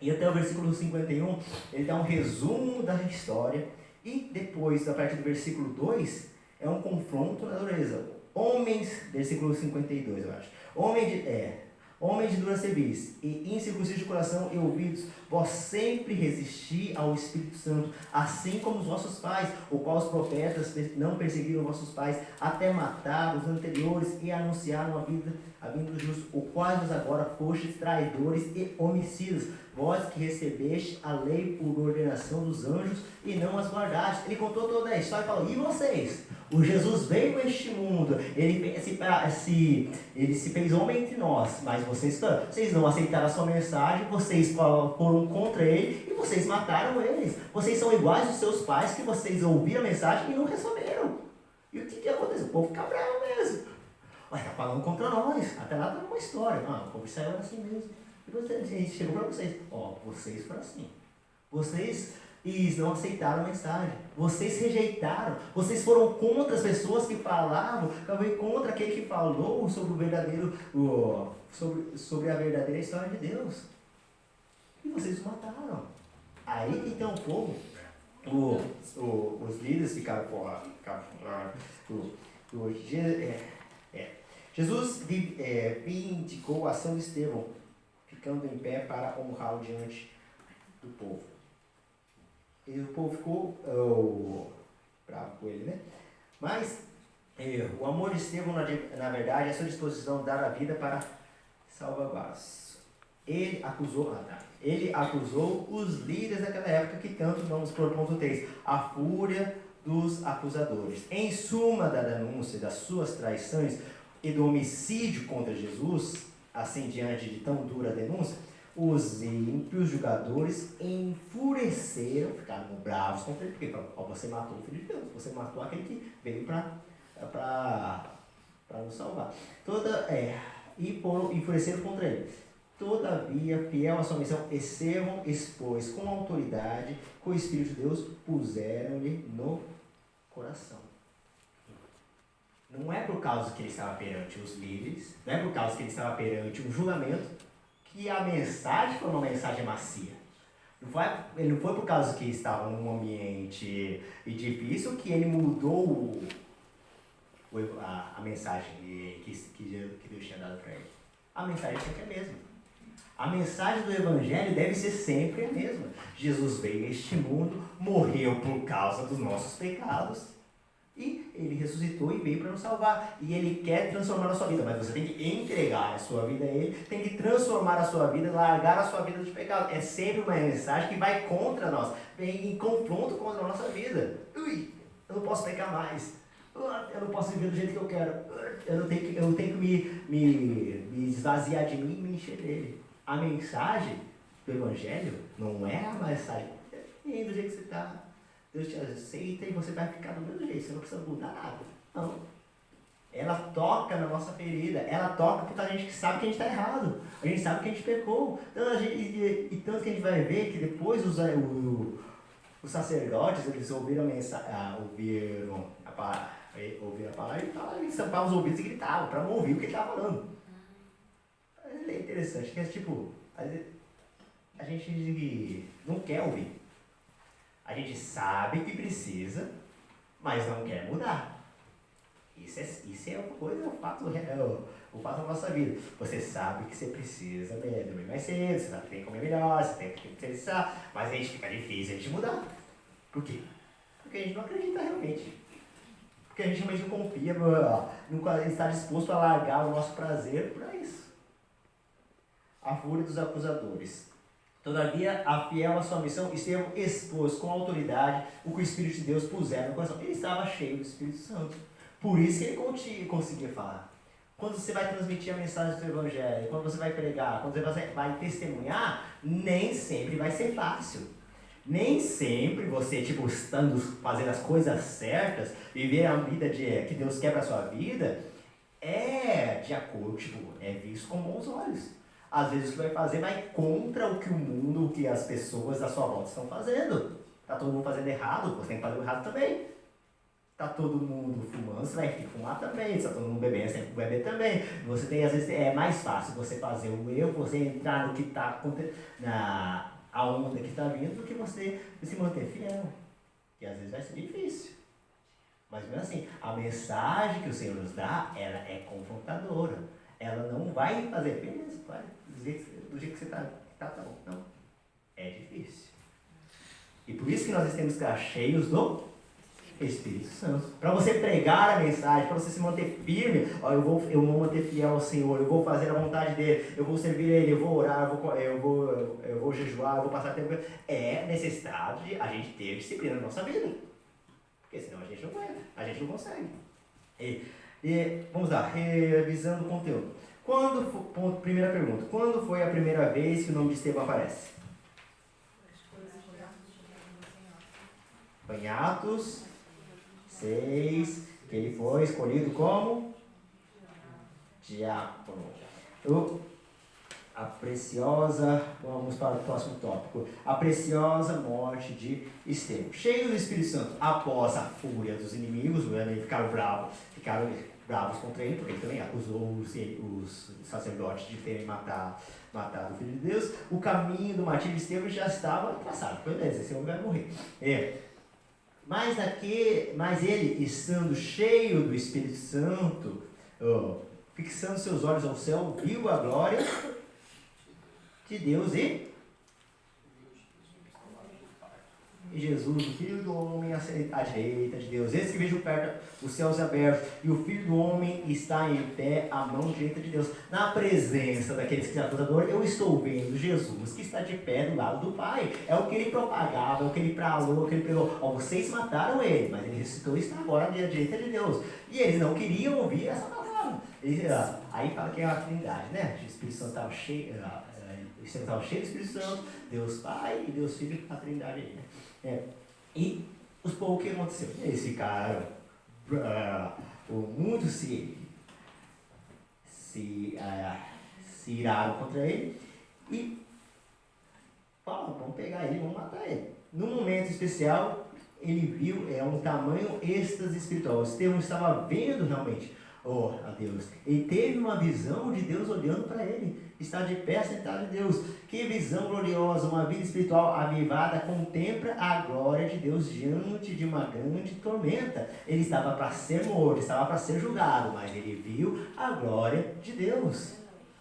E até o versículo 51, ele dá um resumo da história. E depois, a partir do versículo 2, é um confronto na dureza. Homens, versículo 52, eu acho. Homens de dura cerviz e incircuncisos de coração e ouvidos, vós sempre resisti ao Espírito Santo, assim como os vossos pais, o qual os profetas não perseguiram vossos pais, até matar os anteriores e anunciaram a vinda do justo, o qual vos agora fostes traidores e homicidas, vós que recebeste a lei por ordenação dos anjos e não as guardaste. Ele contou toda a história e falou, e vocês? O Jesus veio a este mundo, ele se fez homem entre nós, mas vocês não aceitaram a sua mensagem, vocês foram contra ele e vocês mataram eles. Vocês são iguais aos seus pais, que vocês ouviram a mensagem e não receberam. E o que aconteceu? O povo fica bravo mesmo. Mas está falando contra nós. Até lá está uma história. O povo saiu assim mesmo. E você, chegou para vocês. Vocês foram assim. Vocês não aceitaram a mensagem. Vocês rejeitaram. Vocês foram contra as pessoas que falavam, contra aquele que falou sobre o verdadeiro, sobre a verdadeira história de Deus. E vocês os mataram. Aí então o povo, os líderes ficaram fora. Jesus vindicou a ação de Estevão, ficando em pé para honrá-lo diante do povo. E o povo ficou bravo com ele, né? Mas o amor de Estevão, na verdade, é a sua disposição de dar a vida para salvaguardá-los. Ele acusou os líderes daquela época, que tanto, vamos por ponto 3, a fúria dos acusadores. Em suma da denúncia das suas traições e do homicídio contra Jesus, assim diante de tão dura denúncia, os ímpios julgadores enfureceram, ficaram bravos contra ele, porque você matou o Filho de Deus, você matou aquele que veio para nos salvar. E enfureceram contra ele. Todavia, fiel à sua missão, Estevão expôs com autoridade, com o Espírito de Deus, puseram-lhe no coração. Não é por causa que ele estava perante os líderes, não é por causa que ele estava perante um julgamento, que a mensagem foi uma mensagem macia. Ele não foi por causa que estava num ambiente difícil que ele mudou a mensagem que Deus tinha dado para ele. A mensagem sempre é a mesma. A mensagem do Evangelho deve ser sempre a mesma. Jesus veio a este mundo, morreu por causa dos nossos pecados, e ele ressuscitou e veio para nos salvar. E ele quer transformar a sua vida, mas você tem que entregar a sua vida a ele, tem que transformar a sua vida, largar a sua vida de pecado. É sempre uma mensagem que vai contra nós, vem em confronto contra a nossa vida. Eu não posso pecar mais. Eu não posso viver do jeito que eu quero. Eu tenho que me esvaziar de mim e me encher dele. A mensagem do Evangelho não é a mensagem do jeito que você está. Deus te aceita e você vai ficar do mesmo jeito, você não precisa mudar nada. Não. Ela toca na nossa ferida, ela toca porque a gente sabe que a gente está errado, a gente sabe que a gente pecou. Então, tanto que a gente vai ver que depois os sacerdotes, eles ouviram a mensagem, ouviram a palavra e estampavam os ouvidos e gritavam para não ouvir o que ele estava falando. É interessante, que a gente não quer ouvir. A gente sabe que precisa, mas não quer mudar. Isso é uma coisa, o fato da nossa vida. Você sabe que você precisa dormir mais cedo, você sabe que tem que comer melhor, você tem que pensar, mas a gente fica difícil a gente mudar. Por quê? Porque a gente não acredita realmente. Porque a gente realmente não confia, não está disposto a largar o nosso prazer para isso. A fúria dos acusadores. Todavia, a fiel à sua missão, Estevão expôs com autoridade o que o Espírito de Deus puser no coração. Ele estava cheio do Espírito Santo. Por isso que ele conseguia falar. Quando você vai transmitir a mensagem do Evangelho, quando você vai pregar, quando você vai testemunhar, nem sempre vai ser fácil. Nem sempre você, estando fazendo as coisas certas, viver a vida que Deus quer para a sua vida, é de acordo, é visto com bons olhos. Às vezes o que vai fazer vai contra o que o mundo, o que as pessoas da sua volta estão fazendo. Está todo mundo fazendo errado, você tem que fazer o errado também. Tá todo mundo fumando, você vai fumar também. Se tá todo mundo bebendo, você tem que beber também. Você tem, às vezes, é mais fácil você fazer o erro, você entrar no que está acontecendo, a onda que está vindo, do que você se manter fiel. Que às vezes vai ser difícil. Mas mesmo assim, a mensagem que o Senhor nos dá, ela é confrontadora. Ela não vai fazer, beleza, vai dizer do jeito que você está, tá bom. Não. É difícil. E por isso que nós temos que estar cheios do Espírito Santo. Para você pregar a mensagem, para você se manter firme, ó, eu vou manter fiel ao Senhor, eu vou fazer a vontade dele, eu vou servir ele, eu vou orar, eu vou jejuar, eu vou passar tempo. É necessidade a gente ter disciplina na nossa vida. Porque senão a gente não aguenta, a gente não consegue. E vamos lá, revisando o conteúdo. Primeira pergunta. Quando foi a primeira vez que o nome de Estevão aparece? Em Atos 6, que ele foi escolhido como diácono. A preciosa, vamos para o próximo tópico, a preciosa morte de Estevão. Cheio do Espírito Santo, após a fúria dos inimigos, ficaram bravos contra ele, porque ele também acusou os sacerdotes de terem matado o Filho de Deus. O caminho do martírio de Estevão já estava traçado. Beleza, esse homem vai morrer. Mas ele, estando cheio do Espírito Santo, fixando seus olhos ao céu, viu a glória de Deus e Jesus, o Filho do Homem, à direita de Deus. Eis que vejo perto os céus abertos, e o Filho do Homem está em pé à mão direita de Deus. Na presença daqueles que são acusadores, eu estou vendo Jesus, que está de pé do lado do Pai. É o que ele propagava, é o que ele falou, é o que ele pregou. Vocês mataram ele, mas ele ressuscitou e está agora à direita de Deus. E eles não queriam ouvir essa palavra. Aí fala que é a Trindade, né? O Espírito Santo estava cheio, estava cheio do Espírito Santo, Deus Pai e Deus Filho, a Trindade aí, né? E os povos, o que aconteceu? Eles ficaram, muitos se iraram contra ele e falaram, vamos pegar ele, vamos matar ele. Num momento especial, ele viu um tamanho êxtase espiritual. Estevão estava vendo realmente a Deus. Ele teve uma visão de Deus olhando para ele. Está de pé sentado em Deus. Que visão gloriosa, uma vida espiritual avivada contempla a glória de Deus diante de uma grande tormenta. Ele estava para ser morto, estava para ser julgado, mas ele viu a glória de Deus.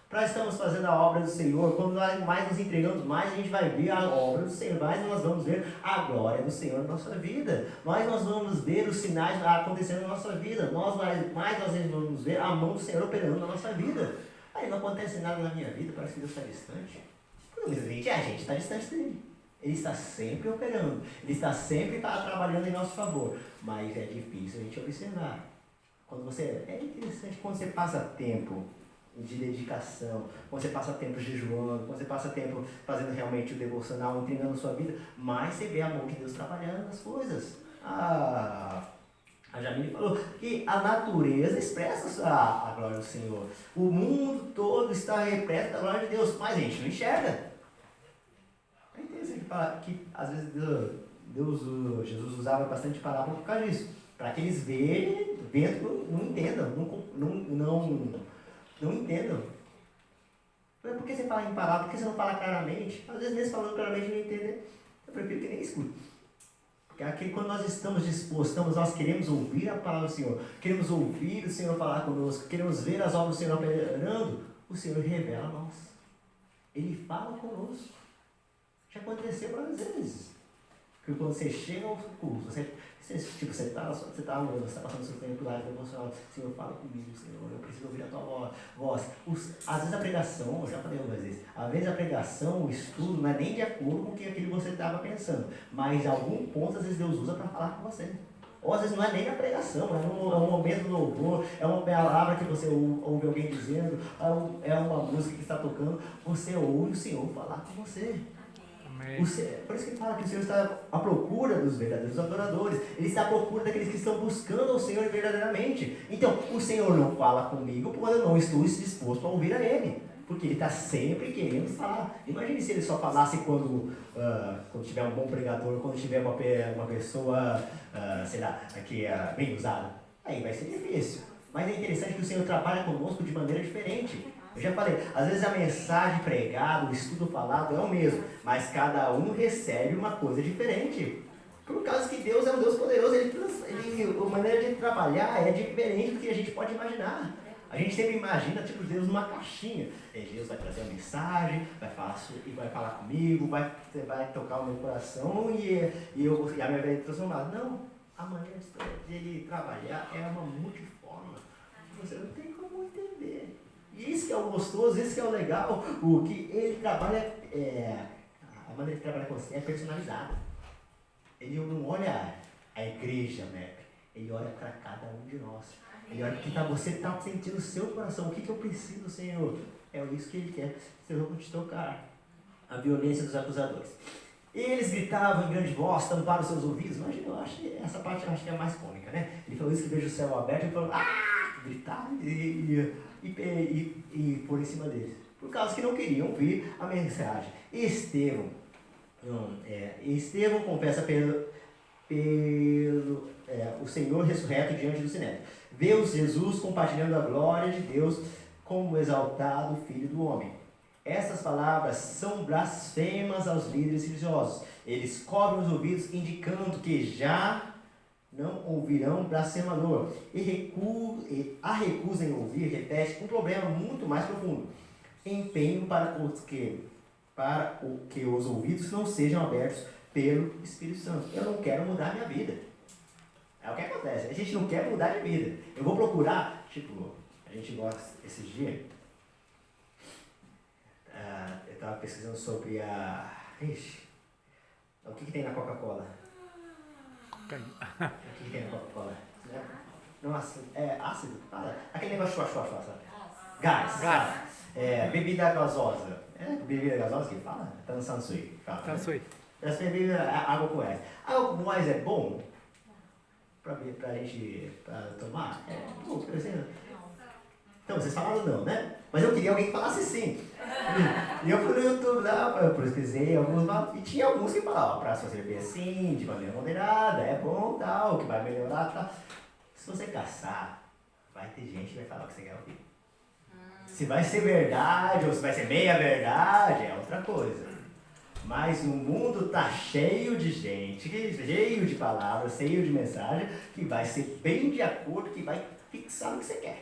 Nós estamos fazendo a obra do Senhor, quando nós mais nos entregamos, mais a gente vai ver a obra do Senhor, mais nós vamos ver a glória do Senhor na nossa vida, mais nós vamos ver os sinais acontecendo na nossa vida, mais nós vamos ver a mão do Senhor operando na nossa vida. Aí não acontece nada na minha vida, parece que Deus está distante. Provavelmente a gente está distante dele. Ele está sempre operando, ele está sempre trabalhando em nosso favor, mas é difícil a gente observar. É interessante quando você passa tempo de dedicação, quando você passa tempo jejuando, quando você passa tempo fazendo realmente o devocional, entregando a sua vida, mais você vê a mão de Deus trabalhando nas coisas. A Jamile falou que a natureza expressa a glória do Senhor. O mundo todo está repleto da glória de Deus, mas a gente não enxerga. É interessante falar que às vezes Jesus usava bastante parábola por causa disso, para que eles vendo não entendam, não entendam. Por que você fala em palavra? Por que você não fala claramente? Às vezes, mesmo falando claramente, não entender. Eu prefiro que nem escute. Porque aqui, quando nós estamos dispostos, nós queremos ouvir a palavra do Senhor, queremos ouvir o Senhor falar conosco, queremos ver as obras do Senhor operando, o Senhor revela a nós. Ele fala conosco. Já aconteceu várias vezes. Porque quando você chega ao culto, você está passando o seu tempo lá, devocional, Senhor, fala comigo, Senhor, eu preciso ouvir a tua voz. Às vezes a pregação, eu já falei algumas vezes, às vezes a pregação, o estudo, não é nem de acordo com aquilo que você estava pensando, mas em algum ponto, às vezes Deus usa para falar com você. Ou às vezes não é nem a pregação, é um momento do louvor, é uma palavra que você ouve alguém dizendo, é uma música que está tocando, você ouve o Senhor falar com você. Por isso que ele fala que o Senhor está à procura dos verdadeiros adoradores. Ele está à procura daqueles que estão buscando ao Senhor verdadeiramente. Então, o Senhor não fala comigo quando eu não estou disposto a ouvir a Ele. Porque ele está sempre querendo falar. Imagine se ele só falasse quando tiver um bom pregador, quando tiver uma pessoa, sei lá, que é bem usada. Aí vai ser difícil. Mas é interessante que o Senhor trabalha conosco de maneira diferente. Eu já falei, às vezes a mensagem pregada, o estudo falado é o mesmo, mas cada um recebe uma coisa diferente. Por causa que Deus é um Deus poderoso, a maneira de trabalhar é diferente do que a gente pode imaginar. A gente sempre imagina, tipo, Deus numa caixinha. Deus vai trazer a mensagem, vai falar comigo, vai tocar o meu coração e a minha vida é transformada. Não, a maneira de ele trabalhar é uma multiforma. Você não tem como entender. E isso que é o gostoso, isso que é o legal. O que ele trabalha, a maneira de trabalhar com você é personalizada. Ele não olha a igreja, né? Ele olha para cada um de nós. Ele olha que você está sentindo o seu coração. O que eu preciso, Senhor? É isso que Ele quer. Senhor, vou te tocar. A violência dos acusadores. Eles gritavam em grande voz, tamparam seus ouvidos. Imagina, essa parte eu acho que é a mais cômica, né? Ele falou isso, que veja o céu aberto, e falou, gritar e por em cima deles. Por causa que não queriam ouvir a mensagem. Estevão confessa o Senhor ressurreto diante do Sinédrio. Vê Jesus compartilhando a glória de Deus como exaltado Filho do Homem. Essas palavras são blasfemas aos líderes religiosos. Eles cobrem os ouvidos, indicando que já não ouvirão blasfemador. A recusa em ouvir repete um problema muito mais profundo. Empenho para que os ouvidos não sejam abertos pelo Espírito Santo. Eu não quero mudar minha vida. É o que acontece. A gente não quer mudar de vida. Eu vou procurar, a gente gosta esses dias. Eu estava pesquisando sobre o que tem na Coca-Cola? O que tem na Coca-Cola? Nossa, ácido? Aquele negócio sabe? Gás. Bebida gasosa. Bebida gasosa que fala? Tansansui. Essa bebida água com gás. Água com gás é bom pra gente tomar? Bom, por exemplo. Então, vocês falaram não, né? Mas eu queria alguém que falasse sim. E eu fui no YouTube lá, eu pesquisei alguns, e tinha alguns que falavam, pra você beber assim, de maneira moderada, é bom, tal, que vai melhorar, tal. Se você caçar, vai ter gente que vai falar o que você quer ouvir. Se vai ser verdade ou se vai ser meia verdade, é outra coisa. Mas o mundo tá cheio de gente, cheio de palavras, cheio de mensagem, que vai ser bem de acordo, que vai fixar no que você quer.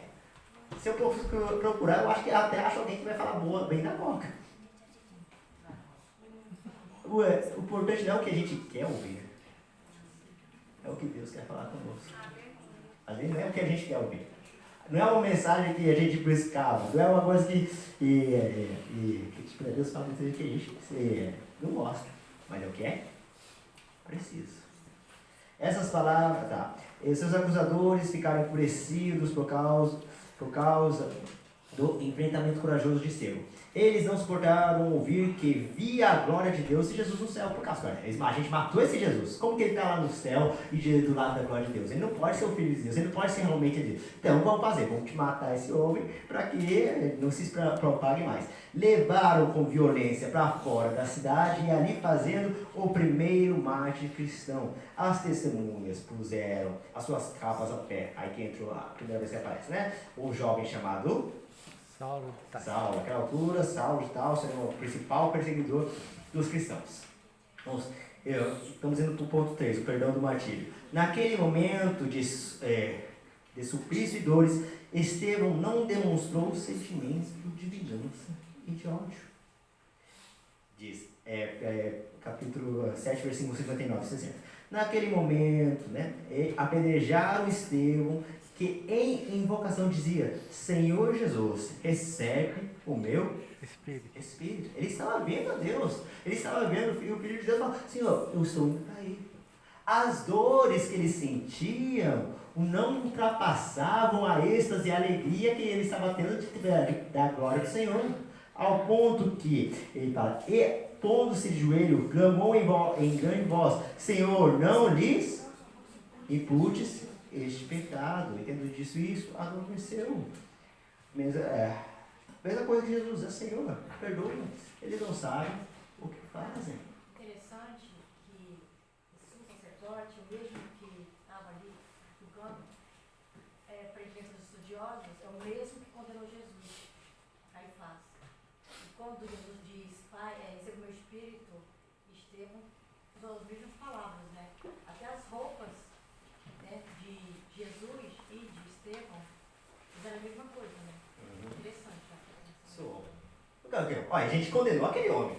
Se eu procurar, eu acho que até acho alguém que vai falar bem da Coca. O importante não é o que a gente quer ouvir. É o que Deus quer falar conosco. Às vezes não é o que a gente quer ouvir. Não é uma mensagem que a gente buscava. Não é uma coisa que Deus fala que a gente não gosta. Mas é o que é? Preciso. Essas palavras, seus acusadores ficaram enfurecidos por causa do enfrentamento corajoso de Estevão. Eles não suportaram ouvir que via a glória de Deus e Jesus no céu. Por causa, a gente matou esse Jesus. Como que ele está lá no céu e do lado da glória de Deus? Ele não pode ser o filho de Deus, ele não pode ser realmente Deus. Então vamos te matar esse homem para que ele não se propague mais. Levaram com violência para fora da cidade e ali fazendo o primeiro mártir cristão. As testemunhas puseram as suas capas ao pé. Aí que entrou a primeira vez que aparece, né? O jovem chamado Saulo, naquela altura, Saulo de Tarso era o principal perseguidor dos cristãos. Estamos indo para o ponto 3, o perdão do martírio. Naquele momento de suplício e dores, Estevão não demonstrou sentimentos de vingança e de ódio. Diz, capítulo 7, versículo 59, 60. Naquele momento, apedrejaram Estevão, que em invocação dizia: Senhor Jesus, recebe o meu Espírito. Ele estava vendo a Deus, ele estava vendo o Filho de Deus falar: Senhor, eu estou indo para aí. As dores que ele sentiam não ultrapassavam a êxtase e a alegria que ele estava tendo da glória do Senhor, ao ponto que ele fala, e pondo-se de joelho, clamou em grande voz: Senhor, não lhes imputes este pecado. E tendo dito isso, adormeceu. Mesma coisa que Jesus, Senhor, perdoa. Eles não sabem o que fazem. Interessante que esse sumo sacerdote, o mesmo que estava ali julgando, para a imprensa dos estudiosos, é o mesmo que condenou Jesus, Caifás. E quando Jesus diz, Pai, receba o meu espírito, Estevão usou as mesmas palavras, né? Até as roupas, né, de Jesus e de Estevão fizeram a mesma coisa, né? Interessante. Olha, a gente condenou aquele homem.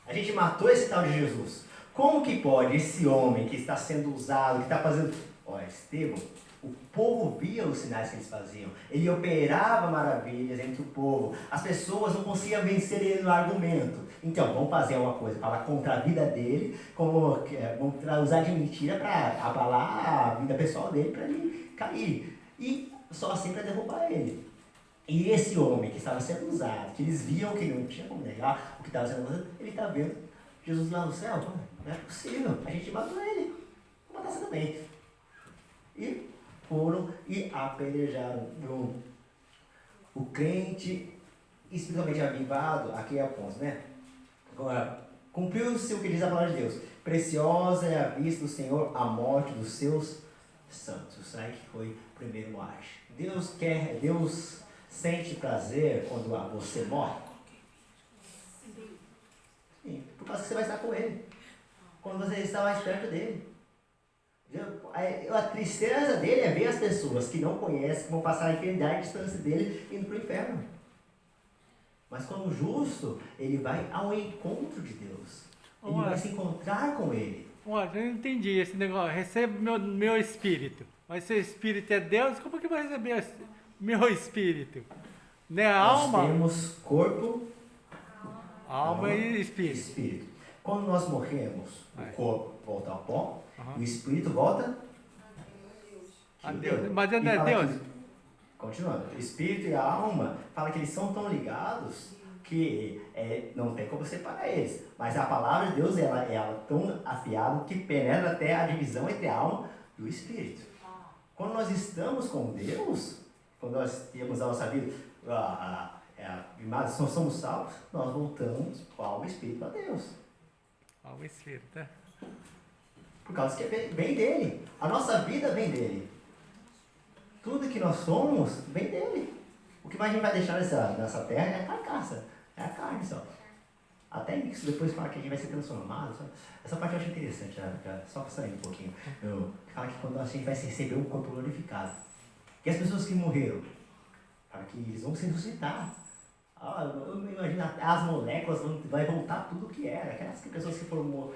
A gente matou esse tal de Jesus. Como que pode esse homem que está sendo usado, que está fazendo... Olha, Estevão, o povo via os sinais que eles faziam. Ele operava maravilhas entre o povo. As pessoas não conseguiam vencer ele no argumento. Então, vamos fazer uma coisa, falar contra a vida dele, vamos usar de mentira para abalar a vida pessoal dele, para ele cair. E só assim para derrubar ele. E esse homem que estava sendo usado, que eles viam que não tinha como negar o que estava sendo usado, ele está vendo Jesus lá no céu. Não é possível, a gente matou ele. Vou matar você também. E foram e apedrejaram o crente espiritualmente avivado. Aqui é o ponto, né? Agora, cumpriu-se o que diz a palavra de Deus. Preciosa é a vista do Senhor a morte dos seus santos. Aí que foi o primeiro mote. Deus sente prazer quando você morre? Sim, por causa que você vai estar com ele. Quando você está mais perto dele. A tristeza dele é ver as pessoas que não conhecem, que vão passar a eternidade à distância dele, indo para o inferno. Mas como justo, ele vai ao encontro de Deus. Ele vai se encontrar com ele. Olha, eu não entendi esse negócio. Recebe meu espírito. Mas se o espírito é Deus, como que vai receber meu espírito? Né? A alma? Nós temos corpo, alma e espírito. Quando nós morremos, o corpo volta ao pó, o espírito volta a Deus. Mas não é Deus? Continuando, o espírito e a alma, fala que eles são tão ligados que não tem como separar eles. Mas a palavra de Deus ela é tão afiada que penetra até a divisão entre a alma e o espírito. Quando nós estamos com Deus, quando nós temos a nossa vida, nós somos salvos, nós voltamos com a alma e o espírito a Deus. Alma e espírito, né? Por causa que vem dele. A nossa vida vem dele. Tudo que nós somos vem dele. O que mais a gente vai deixar nessa terra é a carcaça. É a carne só. Até isso depois fala que a gente vai ser transformado. Sabe? Essa parte eu acho interessante, só para sair um pouquinho. Fala que quando a gente vai receber um corpo glorificado. Que as pessoas que morreram, fala que eles vão se ressuscitar. Eu imagino as moléculas vai voltar tudo o que era. Aquelas pessoas que foram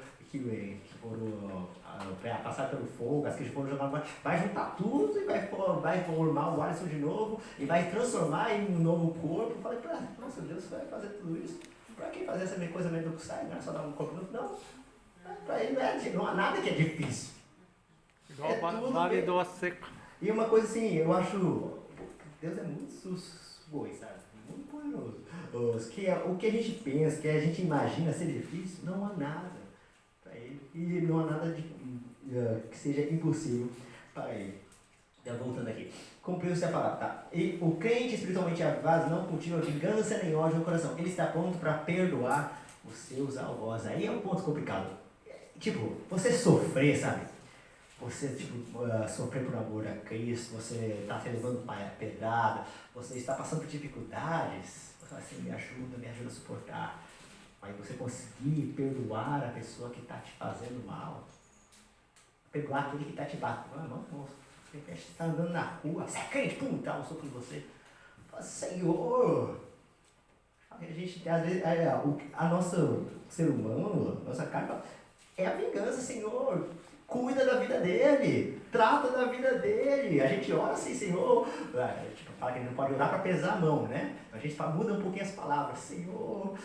passar pelo fogo, as que foram jogar, vai juntar tudo e vai formar o Alisson de novo e vai transformar em um novo corpo. Eu falei, nossa, Deus vai fazer tudo isso. Para quem fazer essa coisa meio do sai, não é só dar um corpo novo? Não. Para ele não há nada que é difícil. Igual vale do seco. E uma coisa assim, eu acho, Deus é muito bom, sabe? Muito poderoso. O que a gente pensa, que a gente imagina ser difícil, não há nada para ele. E não há nada que seja impossível para ele. Então, voltando aqui. Cumpriu-se a palavra, tá? E o crente espiritualmente avivado não cultiva vingança nem ódio no coração. Ele está pronto para perdoar os seus algozes. Aí é um ponto complicado. Tipo, você sofrer, sabe? Você, sofrer por amor a Cristo, você está se levando a pedrada, você está passando por dificuldades, você fala assim, me ajuda a suportar. Mas você conseguir perdoar a pessoa que está te fazendo mal, perdoar aquele que está te batendo, você está andando na rua, você é crente, dá um soco em você. Fala, Senhor, a gente, às vezes, a nossa ser humano, nossa carne, é a vingança, Senhor. Cuida da vida dele, trata da vida dele. A gente ora assim, Senhor. Fala que a gente não pode orar para pesar a mão, né? A gente muda um pouquinho as palavras. Senhor,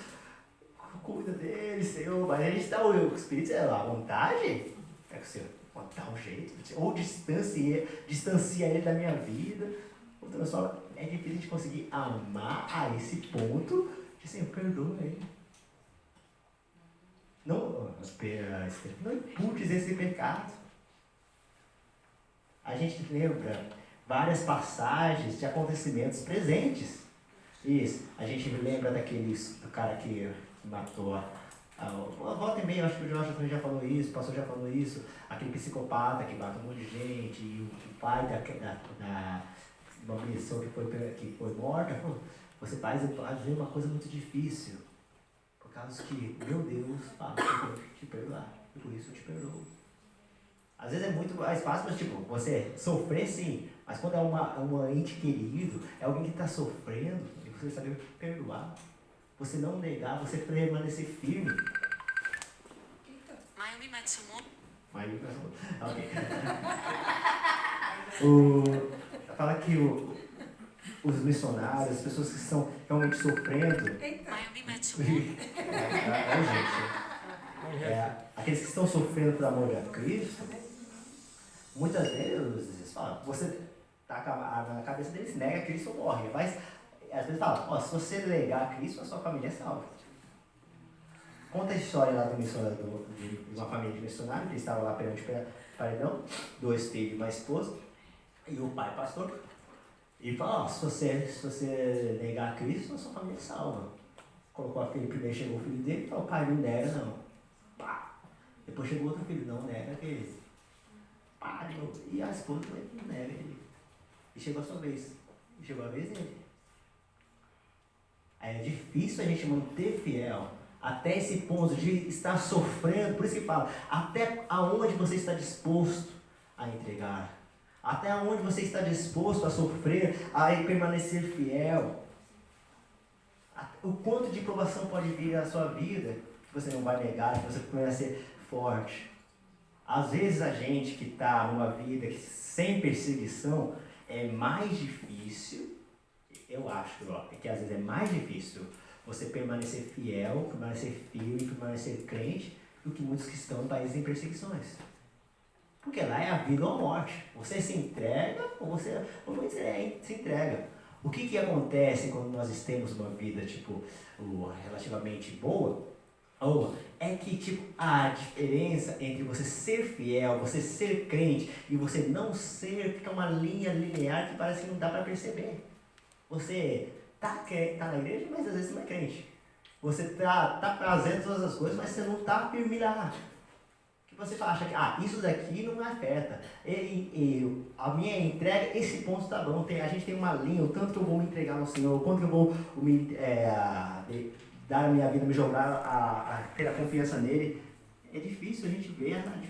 cuida dele, Senhor. Mas a gente está, o Espírito, a vontade é que o Senhor dá um jeito. Ou distancia ele da minha vida. Ou transforma. É difícil a gente conseguir amar a esse ponto de, Senhor, perdoa ele. Não imputes esse pecado. A gente lembra várias passagens de acontecimentos presentes. Isso. A gente lembra do cara que matou a volta e meia, acho que o Jorge também já falou isso, o pastor já falou isso, aquele psicopata que mata um monte de gente, e o pai da uma pessoa que foi morta, falou, você faz uma coisa muito difícil, por causa que, meu Deus, fala que eu tenho que te perdoar, e por isso eu te perdoo. Às vezes é muito mais fácil, mas tipo, você sofrer sim, mas quando é um ente querido, é alguém que está sofrendo, e você saber perdoar, você não negar, você permanecer firme. Mayumi Matsumo. Ok. Fala que os missionários, as pessoas que estão realmente sofrendo. Mayumi Matsumo. Aqueles que estão sofrendo por amor a Cristo, muitas vezes falam, você tá na cabeça deles, nega Cristo ou morre. Mas às vezes fala, se você negar Cristo, a sua família é salva. Conta a história lá do missionário, de uma família de missionários, que estava lá perante o paredão, 2 filhos e uma esposa, e o pai pastor, e fala, se você negar Cristo, a sua família é salva. Colocou a filha, primeiro chegou o filho dele e falou, pai, não nega não. Pá. Depois chegou outro filho, não nega aquele. Pá, de novo. E a esposa também não nega ele. E chegou a sua vez. E chegou a vez dele. É difícil a gente manter fiel até esse ponto de estar sofrendo. Por isso que fala, até aonde você está disposto a entregar. Até onde você está disposto a sofrer, a permanecer fiel. O quanto de provação pode vir à sua vida, que você não vai negar, que você vai ser forte. Às vezes a gente que está numa vida sem perseguição, é mais difícil, eu acho que às vezes é mais difícil você permanecer fiel, permanecer firme, permanecer crente, do que muitos que estão em países em perseguições. Porque lá é a vida ou a morte. Você se entrega ou você não se entrega. O que acontece quando nós temos uma vida relativamente boa? É que a diferença entre você ser fiel, você ser crente e você não ser, fica uma linha linear que parece que não dá para perceber. Você tá na igreja, mas às vezes não é crente. Você tá fazendo todas as coisas, mas você não tá firme lá. Você acha que isso daqui não me afeta. A minha entrega, esse ponto tá bom. A gente tem uma linha, o tanto que eu vou me entregar ao Senhor, o quanto que eu vou dar a minha vida, me jogar, ter a confiança nele. É difícil a gente ver a diferença.